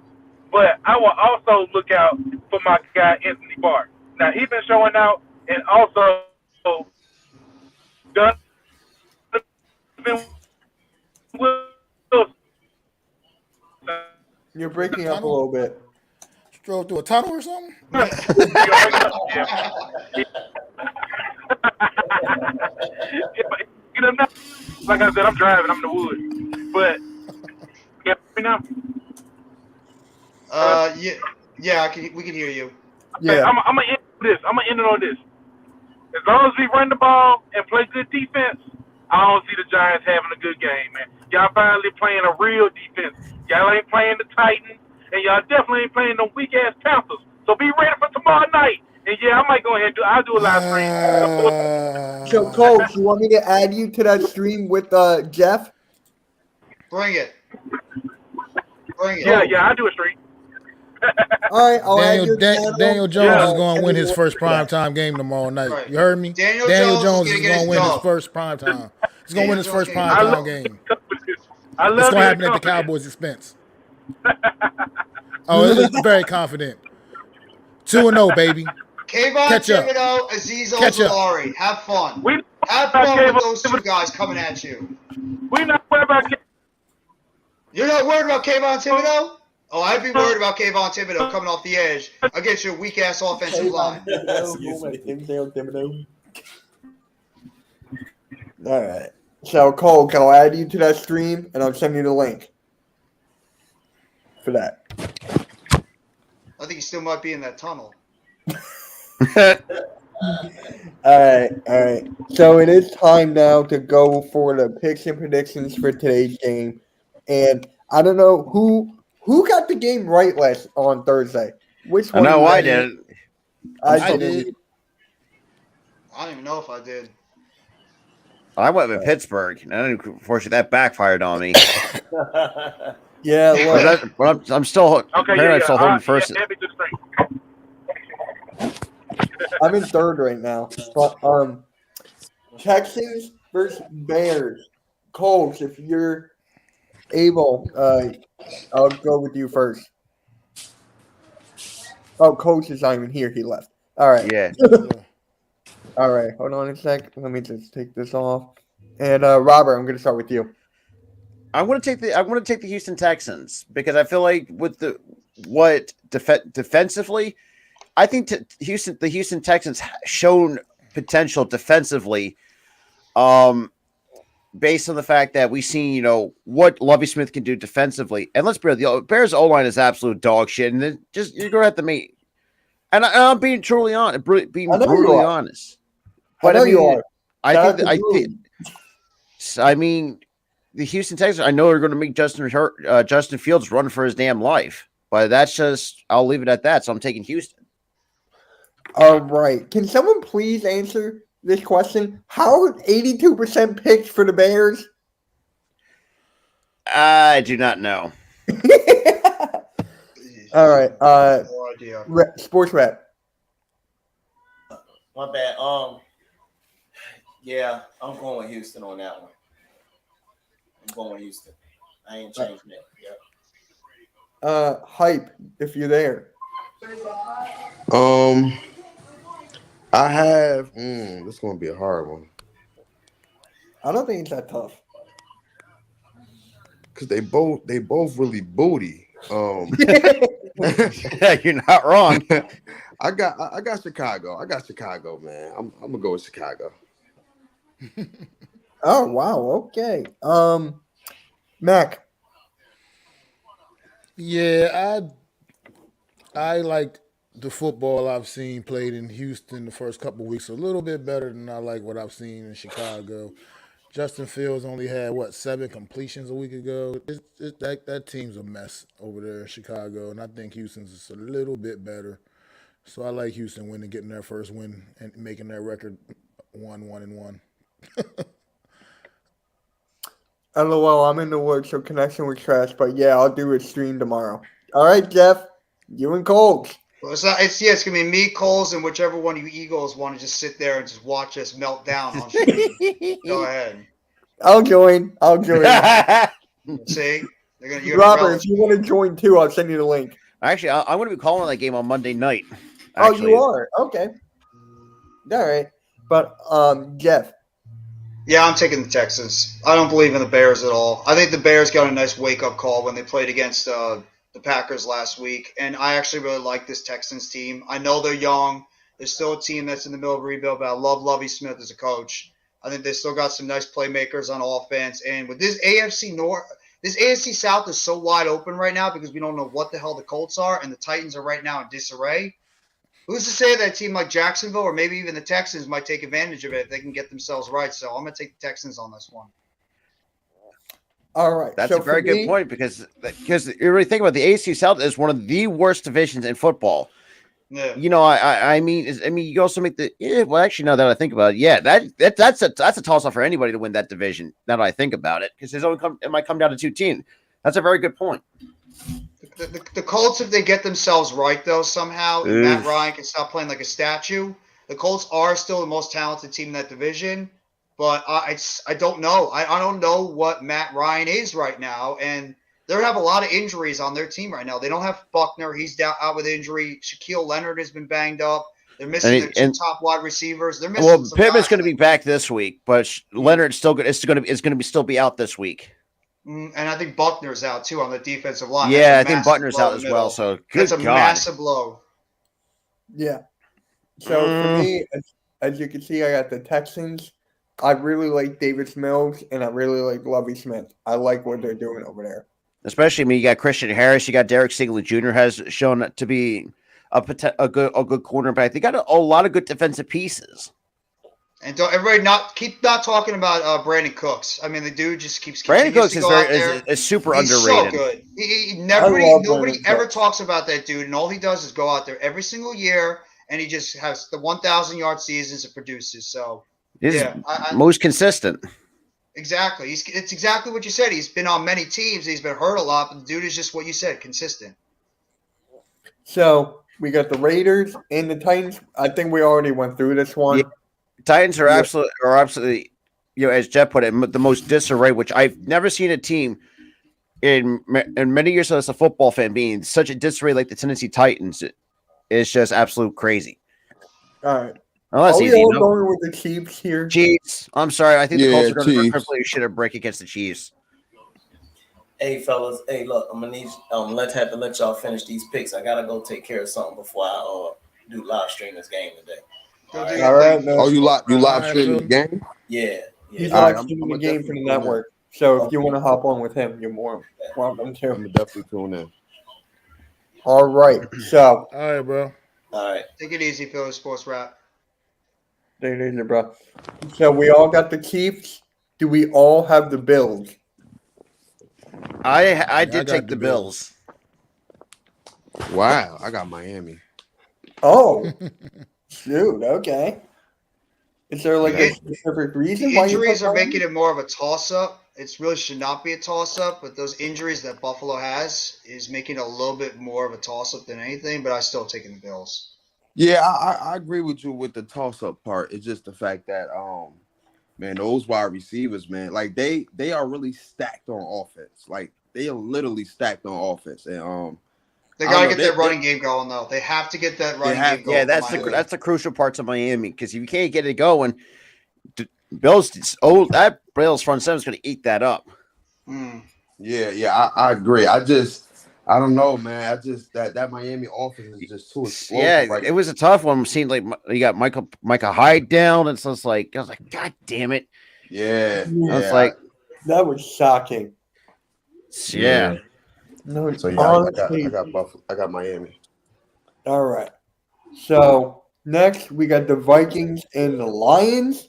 But I will also look out for my guy, Anthony Barr. Now, he's been showing out and also done. You're breaking up a little bit. Drove through a tunnel or something? Like I said, I'm driving. I'm in the woods. But, yeah, you know. Yeah, we can hear you. Yeah. I'm gonna end this. I'm gonna end it on this. As long as we run the ball and play good defense, I don't see the Giants having a good game, man. Y'all finally playing a real defense. Y'all ain't playing the Titans, and y'all definitely ain't playing the weak ass Panthers. So be ready for tomorrow night. And yeah, I might go ahead and I'll do a live stream. So, Coach, you want me to add you to that stream with Jeff? Bring it. Yeah, I'll do a stream. All right, I'll add your Daniel Jones is going to win his first primetime game tomorrow night. Right. You heard me? Daniel Jones is is going to win his first primetime. He's going to win his first primetime game. It's going to happen at the Cowboys' expense. It's very confident. 2-0, baby. Kayvon Thibodeau, Azeez Ojulari. Have fun. Have fun with those two guys coming at you. We're not worried about You're not worried about Kayvon Thibodeau? Oh, I'd be worried about Kayvon Thibodeau coming off the edge against your weak-ass offensive line. All right. So, Cole, can I add you to that stream, and I'll send you the link for that. I think he still might be in that tunnel. All right. So it is time now to go for the picks and predictions for today's game. And I don't know who got the game right on Thursday. Which one? No, I did. I did. I don't even know if I did. I went with Pittsburgh, and unfortunately that backfired on me. Yeah, but I'm still I'm still holding first. I'm in third right now. But Texans versus Bears. Colts, if you're able, I'll go with you first. Oh, Coach is not even here. He left. All right. Yeah. All right. Hold on a sec. Let me just take this off. And Robert, I'm going to start with you. I want to take the Houston Texans because I feel like with defensively, I think the Houston Texans shown potential defensively, based on the fact that we've seen what Lovie Smith can do defensively. And let's be real, the Bears O-line is absolute dog shit, and then you're going to have to meet. And I'm being truly honest, being brutally honest. But I know you are. I mean, the Houston Texans, I know are going to make Justin Fields run for his damn life, but I'll leave it at that. So I'm taking Houston. All right. Can someone please answer this question? How 82% picked for the Bears? I do not know. All right. No idea. Sports Rep. My bad. Yeah, I'm going with Houston on that one. I'm going Houston. I ain't changing it. Yep. Hype, if you're there. I have. This is gonna be a hard one I don't think it's that tough. because they both really booty. Yeah, you're not wrong. I got Chicago. I got Chicago, man. I'm gonna go with Chicago. Oh wow, okay. Mac. Yeah, I like the football I've seen played in Houston the first couple of weeks a little bit better than I like what I've seen in Chicago. Justin Fields only had 7 completions a week ago. That team's a mess over there in Chicago, and I think Houston's just a little bit better. So I like Houston winning, getting their first win, and making their record 1-1-1. LOL, I'm in the woods, so connection was trash, but yeah, I'll do a stream tomorrow. All right, Jeff, you and Colts. Well, it's gonna be me, Coles, and whichever one of you Eagles want to just sit there and just watch us melt down on stream. Go ahead. I'll join. See, you're Robert, if you want to join too, I'll send you the link. Actually, I'm going to be calling that game on Monday night. Oh, you are? Okay. All right. But Jeff. Yeah, I'm taking the Texans. I don't believe in the Bears at all. I think the Bears got a nice wake-up call when they played against the Packers last week, and I actually really like this Texans team. I know they're young. They're still a team that's in the middle of rebuild, but I love Lovie Smith as a coach. I think they still got some nice playmakers on offense, and with this AFC South is so wide open right now because we don't know what the hell the Colts are, and the Titans are right now in disarray. Who's to say that a team like Jacksonville or maybe even the Texans might take advantage of it if they can get themselves right? So I'm going to take the Texans on this one. All right. That's a very good point because you really think about the AFC South is one of the worst divisions in football. Yeah. You know, I mean, you also make well, actually, now that I think about it, that's a toss up for anybody to win that division. Now that I think about it, because it might come down to 2 teams. That's a very good point. The Colts, if they get themselves right, though, somehow, and Matt Ryan can stop playing like a statue. The Colts are still the most talented team in that division, but I don't know. I don't know what Matt Ryan is right now, and they have a lot of injuries on their team right now. They don't have Buckner. He's out with injury. Shaquille Leonard has been banged up. They're missing their 2 top wide receivers. They're missing. Well, Pittman's going to be back this week, but Leonard's still good. It's going to still be out this week. And I think Buckner's out too on the defensive line. Yeah, I think Buckner's out as well. So that's a massive blow. Yeah. So for me, as you can see, I got the Texans. I really like Davis Mills, and I really like Lovie Smith. I like what they're doing over there. Especially, I mean, you got Christian Harris, you got Derek Stingley Jr. has shown to be a good cornerback. They got a lot of good defensive pieces. And don't everybody not talking about Brandon Cooks. I mean, the dude just keeps. Brandon Cooks is super underrated. So good. Nobody ever talks about that dude, and all he does is go out there every single year, and he just has the 1,000-yard seasons and produces. So most consistent. Exactly. It's exactly what you said. He's been on many teams. He's been hurt a lot, but the dude is just what you said, consistent. So we got the Raiders and the Titans. I think we already went through this one. Yeah. Titans are absolutely, as Jeff put it, the most disarray, which I've never seen a team in many years as a football fan being such a disarray like the Tennessee Titans. It's just absolute crazy. All right. Unless we all going with the Chiefs here? Chiefs. I'm sorry. I think the Colts are going to play shit a break against the Chiefs. Hey, fellas. Hey, look, I'm going to need have to let y'all finish these picks. I got to go take care of something before I do live stream this game today. All right. Oh, you live streaming the game? Yeah. He's live streaming the game for the network. So if you want to hop on with him, you're more welcome to. I'm definitely tune in. All right. So. All right, bro. All right. Take it easy, Philly Sports Rap. Take it easy, bro. So we all got the Chiefs. Do we all have the Bills? I did take the Bills. Wow, I got Miami. Oh. Shoot, okay. Is there like a specific reason why injuries are making it more of a toss-up? It really should not be a toss-up, but those injuries that Buffalo has is making it a little bit more of a toss-up than anything, but I still taking the Bills. Yeah, I agree with you with the toss-up part. It's just the fact that man, those wide receivers, man, like they are really stacked on offense. Like they are literally stacked on offense. And They I got don't to know, get that running game going, though. They have to get that running have game going. Yeah, that's the crucial parts of Miami because if you can't get it going, that Bills front seven is going to eat that up. Yeah, I agree. I don't know, man. That Miami offense is just too explosive. Yeah, right it was a tough one. Seemed like you got Micah Hyde down, and so it's like I was like, God damn it! Yeah, I was like, that was shocking. yeah. No, So yeah, honestly, I got Buffalo. I got Miami. all right. So next we got the Vikings and the Lions.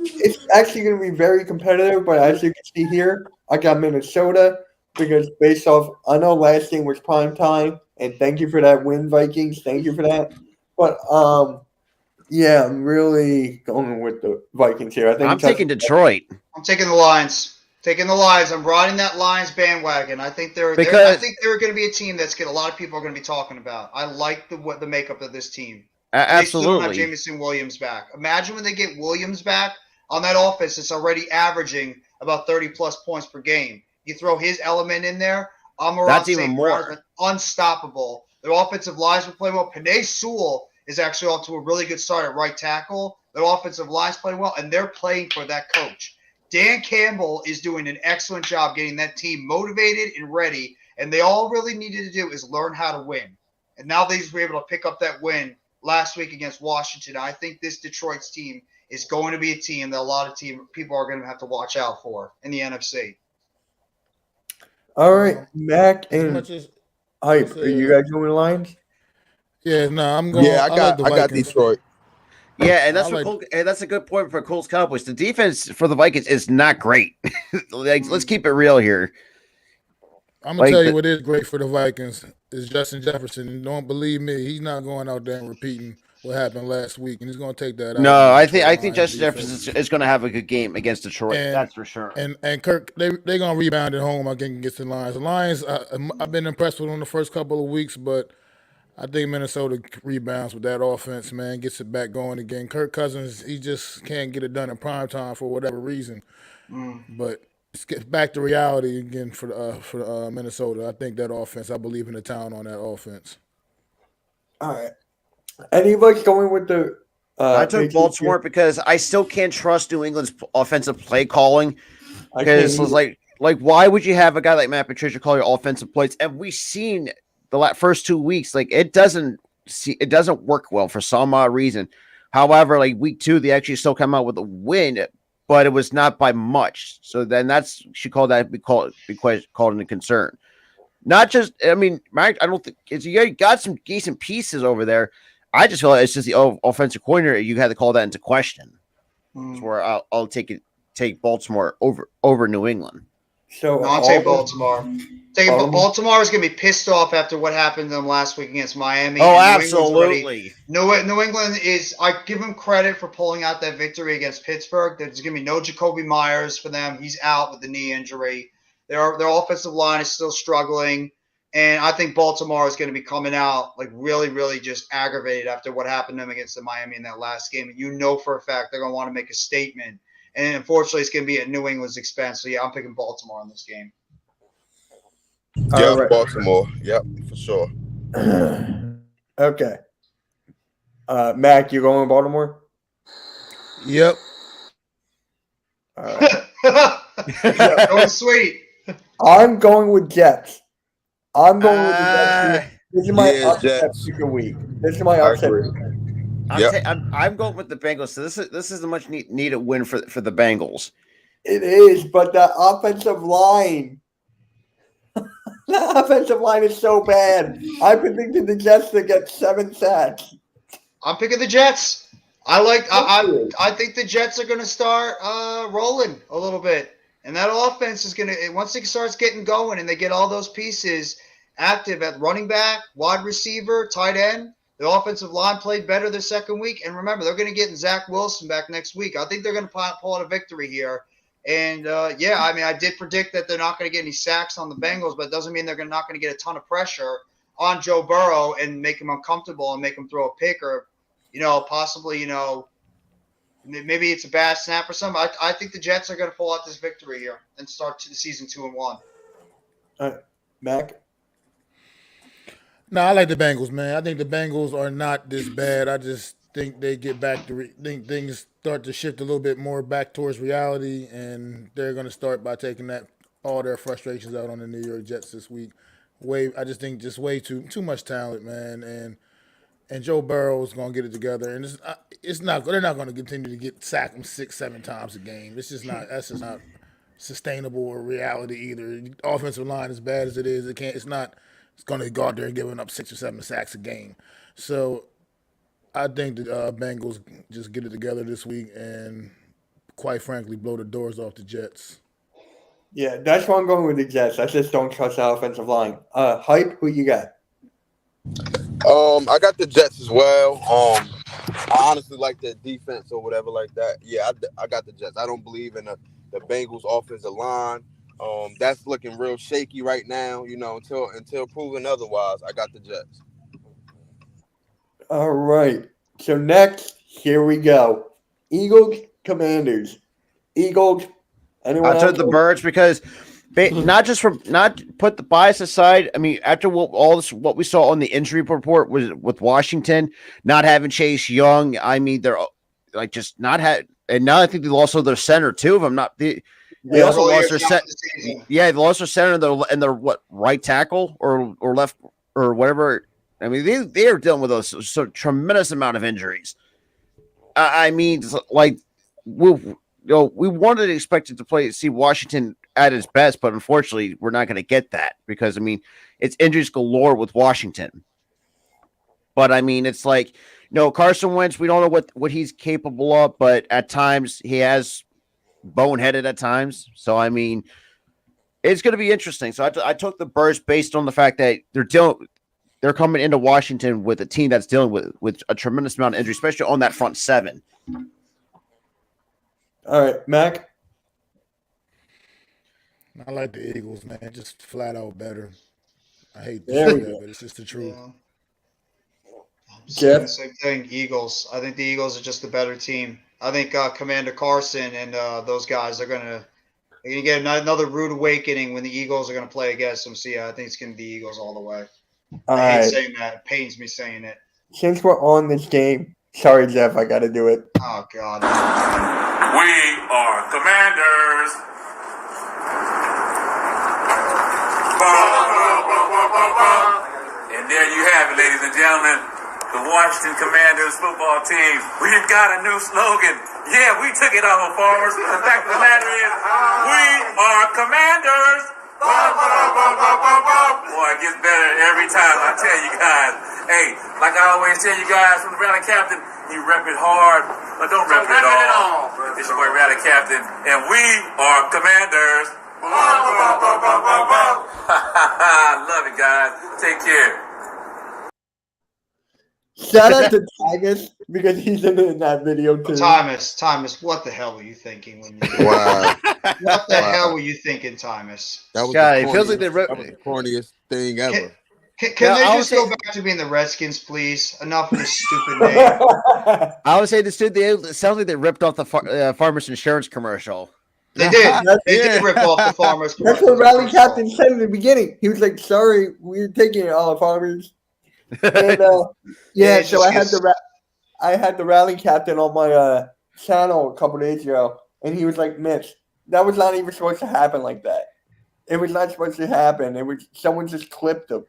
It's actually going to be very competitive, but as you can see here, I got Minnesota because based off, I know last game was prime time, and thank you for that win, Vikings. Thank you for that. But yeah, I'm really going with the Vikings here. I think I'm taking Detroit. I'm taking the Lions. Taking the Lions. I'm riding that Lions bandwagon. I think they're going to be a team that's a lot of people are going to be talking about. I like the makeup of this team. They still don't have Jameson Williams back. Imagine when they get Williams back on that offense. It's already averaging about 30-plus points per game. You throw his element in there, That's even more. Unstoppable. Their offensive lines will play well. Penei Sewell is actually off to a really good start at right tackle. Their offensive line's playing well, and they're playing for that coach. Dan Campbell is doing an excellent job getting that team motivated and ready, and they all really needed to do is learn how to win. And now they were able to pick up that win last week against Washington. I think this Detroit's team is going to be a team that a lot of people are going to have to watch out for in the NFC. All right, Mac and much as Hype. Are you guys going Lions? Yeah, no, I'm going. Yeah, I got Vikings. Detroit. Yeah, and that's a good point for Colts Cowboys. The defense for the Vikings is not great. Let's keep it real here. I'm gonna tell you what is great for the Vikings is Justin Jefferson. Don't believe me, he's not going out there and repeating what happened last week, and he's going to take that out. No, I think Justin Jefferson is going to have a good game against Detroit. That's for sure. And Kirk, they're going to rebound at home against the Lions. The Lions, I've been impressed with them the first couple of weeks, but I think Minnesota rebounds with that offense, man, gets it back going again. Kirk Cousins, he just can't get it done in prime time for whatever reason. But let's get back to reality again for Minnesota. I think that offense, I believe in the town on that offense. All right. Anybody going with the I took Baltimore because I still can't trust New England's offensive play calling. Because it's like why would you have a guy like Matt Patricia call your offensive plays? And we've seen the first 2 weeks, it doesn't work well for some odd reason. However, week 2, they actually still come out with a win, but it was not by much. So then be called into concern. Not just, I mean, I don't think you got some decent pieces over there. I just feel like it's just the offensive coordinator. You had to call that into question. That's where I'll take Baltimore over New England. So no, I'll take Baltimore. Baltimore is going to be pissed off after what happened to them last week against Miami. Oh, absolutely. New England is. I give them credit for pulling out that victory against Pittsburgh. There's going to be no Jacoby Myers for them. He's out with the knee injury. Their offensive line is still struggling. And I think Baltimore is going to be coming out really, really just aggravated after what happened to them against the Miami in that last game. And for a fact they're going to want to make a statement. And unfortunately, it's going to be at New England's expense. So, yeah, I'm picking Baltimore in this game. Yeah, right. Baltimore. Yep, for sure. Okay. Mac, you going with Baltimore? Yep. All right. Going sweet. I'm going with Jets. I'm going with the Jets. This is my upset pick of week. This is my upset. I'm going with the Bengals. So this is a much needed win for the Bengals. It is, but the offensive line. The offensive line is so bad. I predicted the Jets to get 7 sacks. I'm picking the Jets. I think the Jets are going to start rolling a little bit. And that offense is going to, once it starts getting going and they get all those pieces active at running back, wide receiver, tight end, the offensive line played better the second week. And remember, they're going to get Zach Wilson back next week. I think they're going to pull out a victory here. And, I did predict that they're not going to get any sacks on the Bengals, but it doesn't mean they're not going to get a ton of pressure on Joe Burrow and make him uncomfortable and make him throw a pick or, possibly, Maybe it's a bad snap or something. I think the Jets are going to pull out this victory here and start the season 2-1. Mac? No, I like the Bengals, man. I think the Bengals are not this bad. I just think they get back to think things start to shift a little bit more back towards reality, and they're going to start by taking all their frustrations out on the New York Jets this week. I just think way too much talent, man, and Joe Burrow is going to get it together, and they're not going to continue to get sacked 6-7 times a game. That's just not sustainable or reality either. The offensive line, as bad as it is, it's going to go out there and giving up 6 or 7 sacks a game. So I think the Bengals just get it together this week and, quite frankly, blow the doors off the Jets. Yeah, that's why I'm going with the Jets. I just don't trust the offensive line. Hype, who you got? I got the Jets as well. I honestly like their defense or whatever like that. Yeah, I got the Jets. I don't believe in the Bengals offensive line. That's looking real shaky right now, until proven otherwise. I got the Jets. All right. So next, here we go. Eagles, Commanders. Eagles. Anyone I took else? the Birds because not put the bias aside. I mean, after what we saw on the injury report with Washington not having Chase Young, I mean they're like just not had, and now I think they lost their center too. If I'm not, they also lost their center. Yeah, they lost their center and their right tackle or left or whatever. I mean, they are dealing with a tremendous amount of injuries. I mean, like we wanted to expect it to see Washington at its best, but unfortunately, we're not going to get that because, I mean, it's injuries galore with Washington. But, I mean, it's like, Carson Wentz, we don't know what he's capable of, but at times he has boneheaded at times. So, I mean, it's going to be interesting. So I took the Birds based on the fact that they're coming into Washington with a team that's dealing with a tremendous amount of injury, especially on that front seven. All right, Mac. I like the Eagles, man. Just flat out better. I hate to There say we that, go. but it's just the truth. Yeah. I'm Jeff? saying the same thing. Eagles. I think the Eagles are just the better team. I think Commander Carson and those guys are going to get another rude awakening when the Eagles are going to play against them. So, yeah, I think it's going to be Eagles all the way. All I hate right. saying that. It pains me saying it. Since we're on this game, sorry, Jeff, I got to do it. Oh, God. We are Commanders. And there you have it, ladies and gentlemen. The Washington Commanders football team. We've got a new slogan. Yeah, we took it off of Farmers. The fact of the matter is, we are Commanders. Boy, it gets better every time, I tell you guys. Hey, like I always tell you guys from the Rally Captain, you rep it hard, but don't rep it all. It's your boy Rally Captain, and we are Commanders. Love it, guys. Take care. Shout out to Titus because he's in that video too. Thomas, what the hell were you thinking when you? Wow. What the hell were you thinking, Thomas? That was God, the it feels like corniest- they that was the corniest thing ever. Can Yeah, they I just would go say- back to being the Redskins, please? Enough of this stupid name. I would say this dude, it sounds like they ripped off the Farmers Insurance commercial. They did. They Yeah. did rip off the Farmers. That's what Rally Captain said in the beginning. He was like, "Sorry, we're taking it all, farmers." And, Yeah, it so just I had the Rally Captain on my channel a couple days ago, and he was like, "Mitch, that was not even supposed to happen like that. It was not supposed to happen. It was someone just clipped him."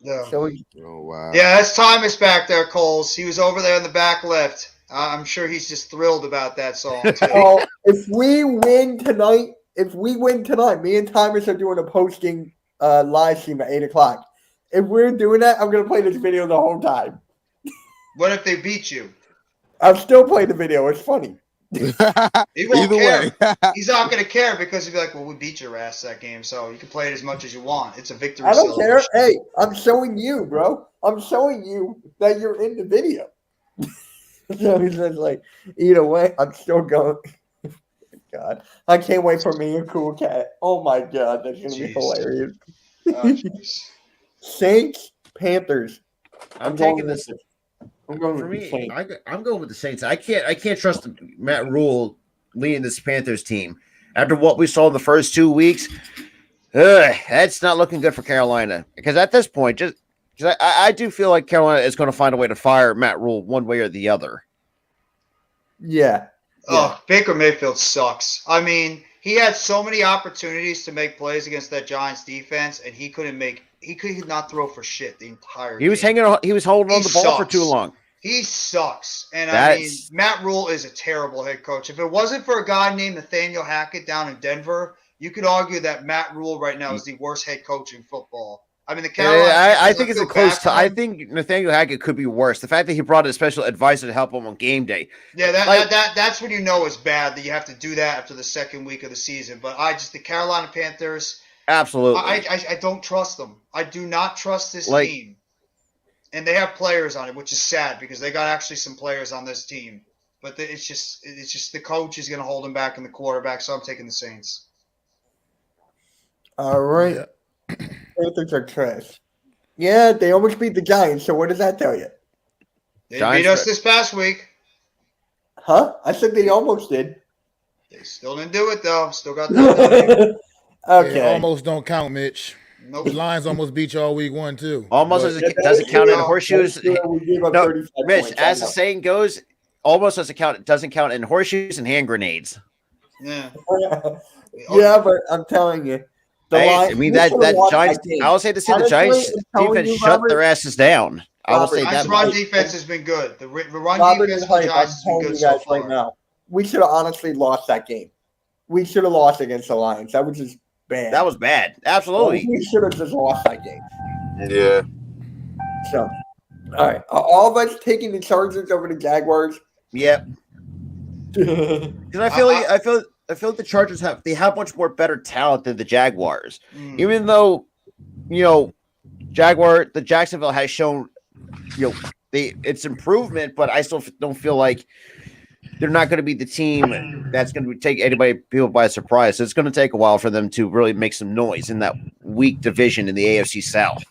Yeah. So Oh wow. Yeah, that's Thomas back there, Coles. He was over there in the back left. I'm sure he's just thrilled about that song too. oh, if we win tonight, me and Thomas are doing a posting live stream at 8:00. If we're doing that, I'm gonna play this video the whole time. What if they beat you? I'll still play the video. It's funny. He won't Either care. way. He's not going to care because he'll be like, well, we beat your ass that game, so you can play it as much as you want. It's a victory I don't care. celebration. Hey, I'm showing you, bro. I'm showing you that you're in the video. So he's just like, either way, I'm still going. God, I can't wait for me and Cool Cat. Oh my God, that's gonna be Jeez. hilarious. Oh, jeez. Saints, Panthers. I'm going taking with this. I'm going For with the me, Saints. I'm going with the Saints. I can't trust Matt Rule leading this Panthers team after what we saw in the first 2 weeks. That's not looking good for Carolina because at this point, just because I do feel like Carolina is going to find a way to fire Matt Rule one way or the other. Yeah. Oh, Baker Mayfield sucks. I mean, he had so many opportunities to make plays against that Giants defense, and he could not throw for shit the entire He was game. he was holding on He the ball for sucks. too long. He sucks. And I mean, That's Matt Rule is a terrible head coach. If it wasn't for a guy named Nathaniel Hackett down in Denver, you could argue that Matt Rule right now is the worst head coach in football. I mean, the Carolina. I think it's a feel close. bad for I him. think Nathaniel Hackett could be worse. The fact that he brought a special advisor to help him on game day. Yeah, Like- that's when you know it's bad that you have to do that after the second week of the season. But the Carolina Panthers, Absolutely. I don't trust them. I do not trust this Like- team. And they have players on it, which is sad because they got actually some players on this team. But it's just the coach is going to hold them back in the quarterback, so I'm taking the Saints. All right. Yeah. Panthers are trash. Yeah, they almost beat the Giants. So what does that tell you? They Giants beat us are- this past week. Huh? I said they almost did. They still didn't do it though. Still got that. Okay. Yeah, almost don't count, Mitch. Nope. The Lions almost beat you all week 1 too. Almost But- doesn't count in No. horseshoes. We gave up No, 35 Mitch, points. as I the saying goes, almost doesn't count in horseshoes and hand grenades. Yeah. know. Yeah, but I'm telling you. The Hey, Lions, I mean we that should've won Giants. that game. I will say this: the Honestly, Giants I'm telling defense you, shut Robert- their asses down. I will Robert, say Giants' that. run much. defense has been good. The run Robert defense and for the Hype, I'm Giants has been telling good you so guys right far. now. We should have honestly lost that game. We should have lost against the Lions. That was just bad. That was bad. Absolutely. We should have just lost that game. Yeah. So, all right. Are all of us taking the Chargers over the Jaguars? Yep. Because I feel like I feel like the Chargers have much more better talent than the Jaguars. Mm. Even though, the Jacksonville has shown, it's improvement, but I still don't feel like they're not going to be the team that's going to take people by surprise. So it's going to take a while for them to really make some noise in that weak division in the AFC South.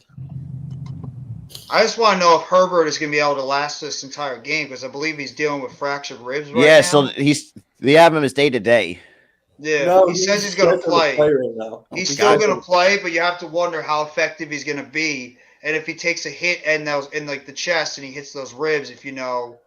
I just want to know if Herbert is going to be able to last this entire game because I believe he's dealing with fractured ribs right Yeah, now. so they have him as day to day. Yeah, No, he says he's going to scheduled play. right now. He's He's still going scheduled. to play, but you have to wonder how effective he's going to be, and if he takes a hit in the chest and he hits those ribs, if you know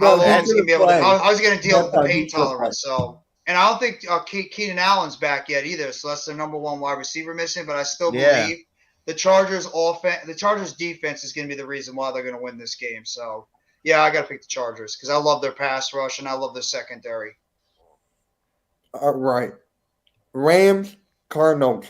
how No, long he's is he going to be able gonna to, play. how's he going to deal with the That's how pain he's gonna tolerance? So, and I don't think Keenan Allen's back yet either, so that's their number one wide receiver missing. But I still Yeah. believe the Chargers defense is going to be the reason why they're going to win this game. So, yeah, I got to pick the Chargers because I love their pass rush and I love their secondary. All right. Rams, Cardinals.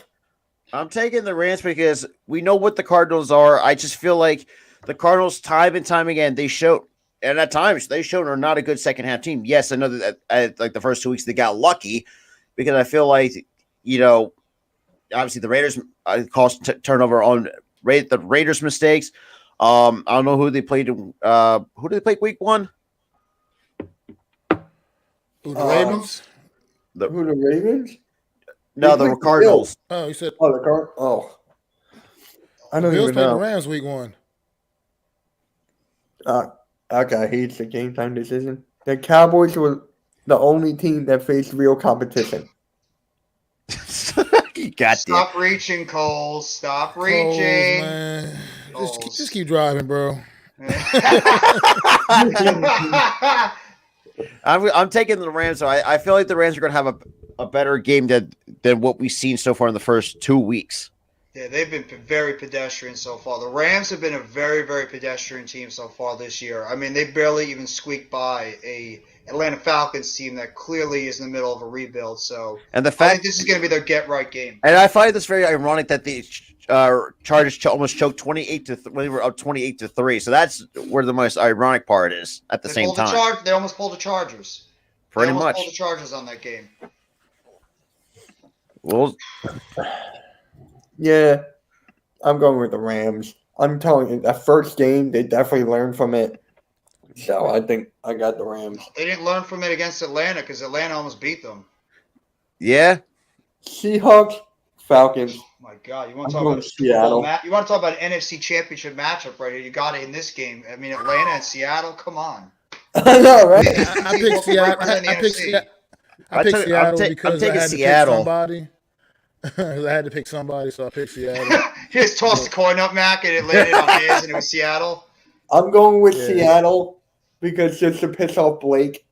I'm taking the Rams because we know what the Cardinals are. I just feel like the Cardinals, time and time again, they showed, and at times they showed are not a good second half team. Yes, I know that like the first 2 weeks they got lucky because I feel like obviously the Raiders caused turnover on the Raiders' mistakes. I don't know who they played. Who did they play week 1? Who, the Ravens? Who, the Ravens? No, They the played the Cardinals. Oh, you said Oh, the Cardinals. Oh. I don't Bills even played the know. Rams week 1. Okay, he's the game time decision. The Cowboys were the only team that faced real competition. God damn. Stop reaching, Cole. Stop Coles, reaching. man. Coles. Just keep driving, bro. I'm taking the Rams. So I feel like the Rams are going to have a better game than what we've seen so far in the first 2 weeks. Yeah, they've been very pedestrian so far. The Rams have been a very, very pedestrian team so far this year. I mean, they barely even squeaked by a Atlanta Falcons team that clearly is in the middle of a rebuild. So And the I fact, think this is going to be their get-right game. and I find this very ironic that the Chargers almost choked 28-3 when they were up 28-3. So that's where the most ironic part is at the same time. They almost pulled the Chargers. Pretty they almost much. pulled the Chargers on that game. Well, Yeah, I'm going with the Rams. I'm telling you, that first game, they definitely learned from it. So I think I got the Rams. They didn't learn from it against Atlanta because Atlanta almost beat them. yeah. Seahawks, Falcons. Oh my God, you want I'm to talk going about Seattle. Super Bowl you want to talk about an NFC Championship matchup right here? You got it in this game. I mean, Atlanta and Seattle. Come on. I know, right? I picked Seattle. I picked Seattle. I picked Seattle because I had to pick somebody. I had to pick somebody, so I picked Seattle. He just tossed the coin up, Mac, and it landed on his, and it was Seattle. I'm going with Seattle because just to piss off Blake.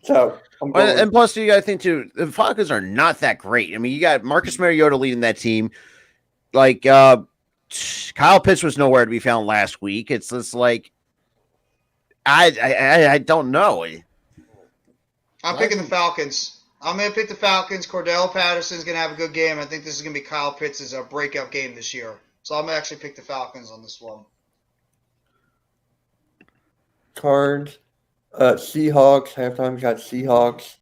So I'm going. And plus, you got to think too, the Falcons are not that great. I mean, you got Marcus Mariota leading that team. Like Kyle Pitts was nowhere to be found last week. It's just like I don't know. I'm picking the Falcons. I'm going to pick the Falcons. Cordell Patterson's going to have a good game. I think this is going to be Kyle Pitts' breakout game this year. So I'm going to actually pick the Falcons on this one. Cards. Seahawks. Halftime got Seahawks.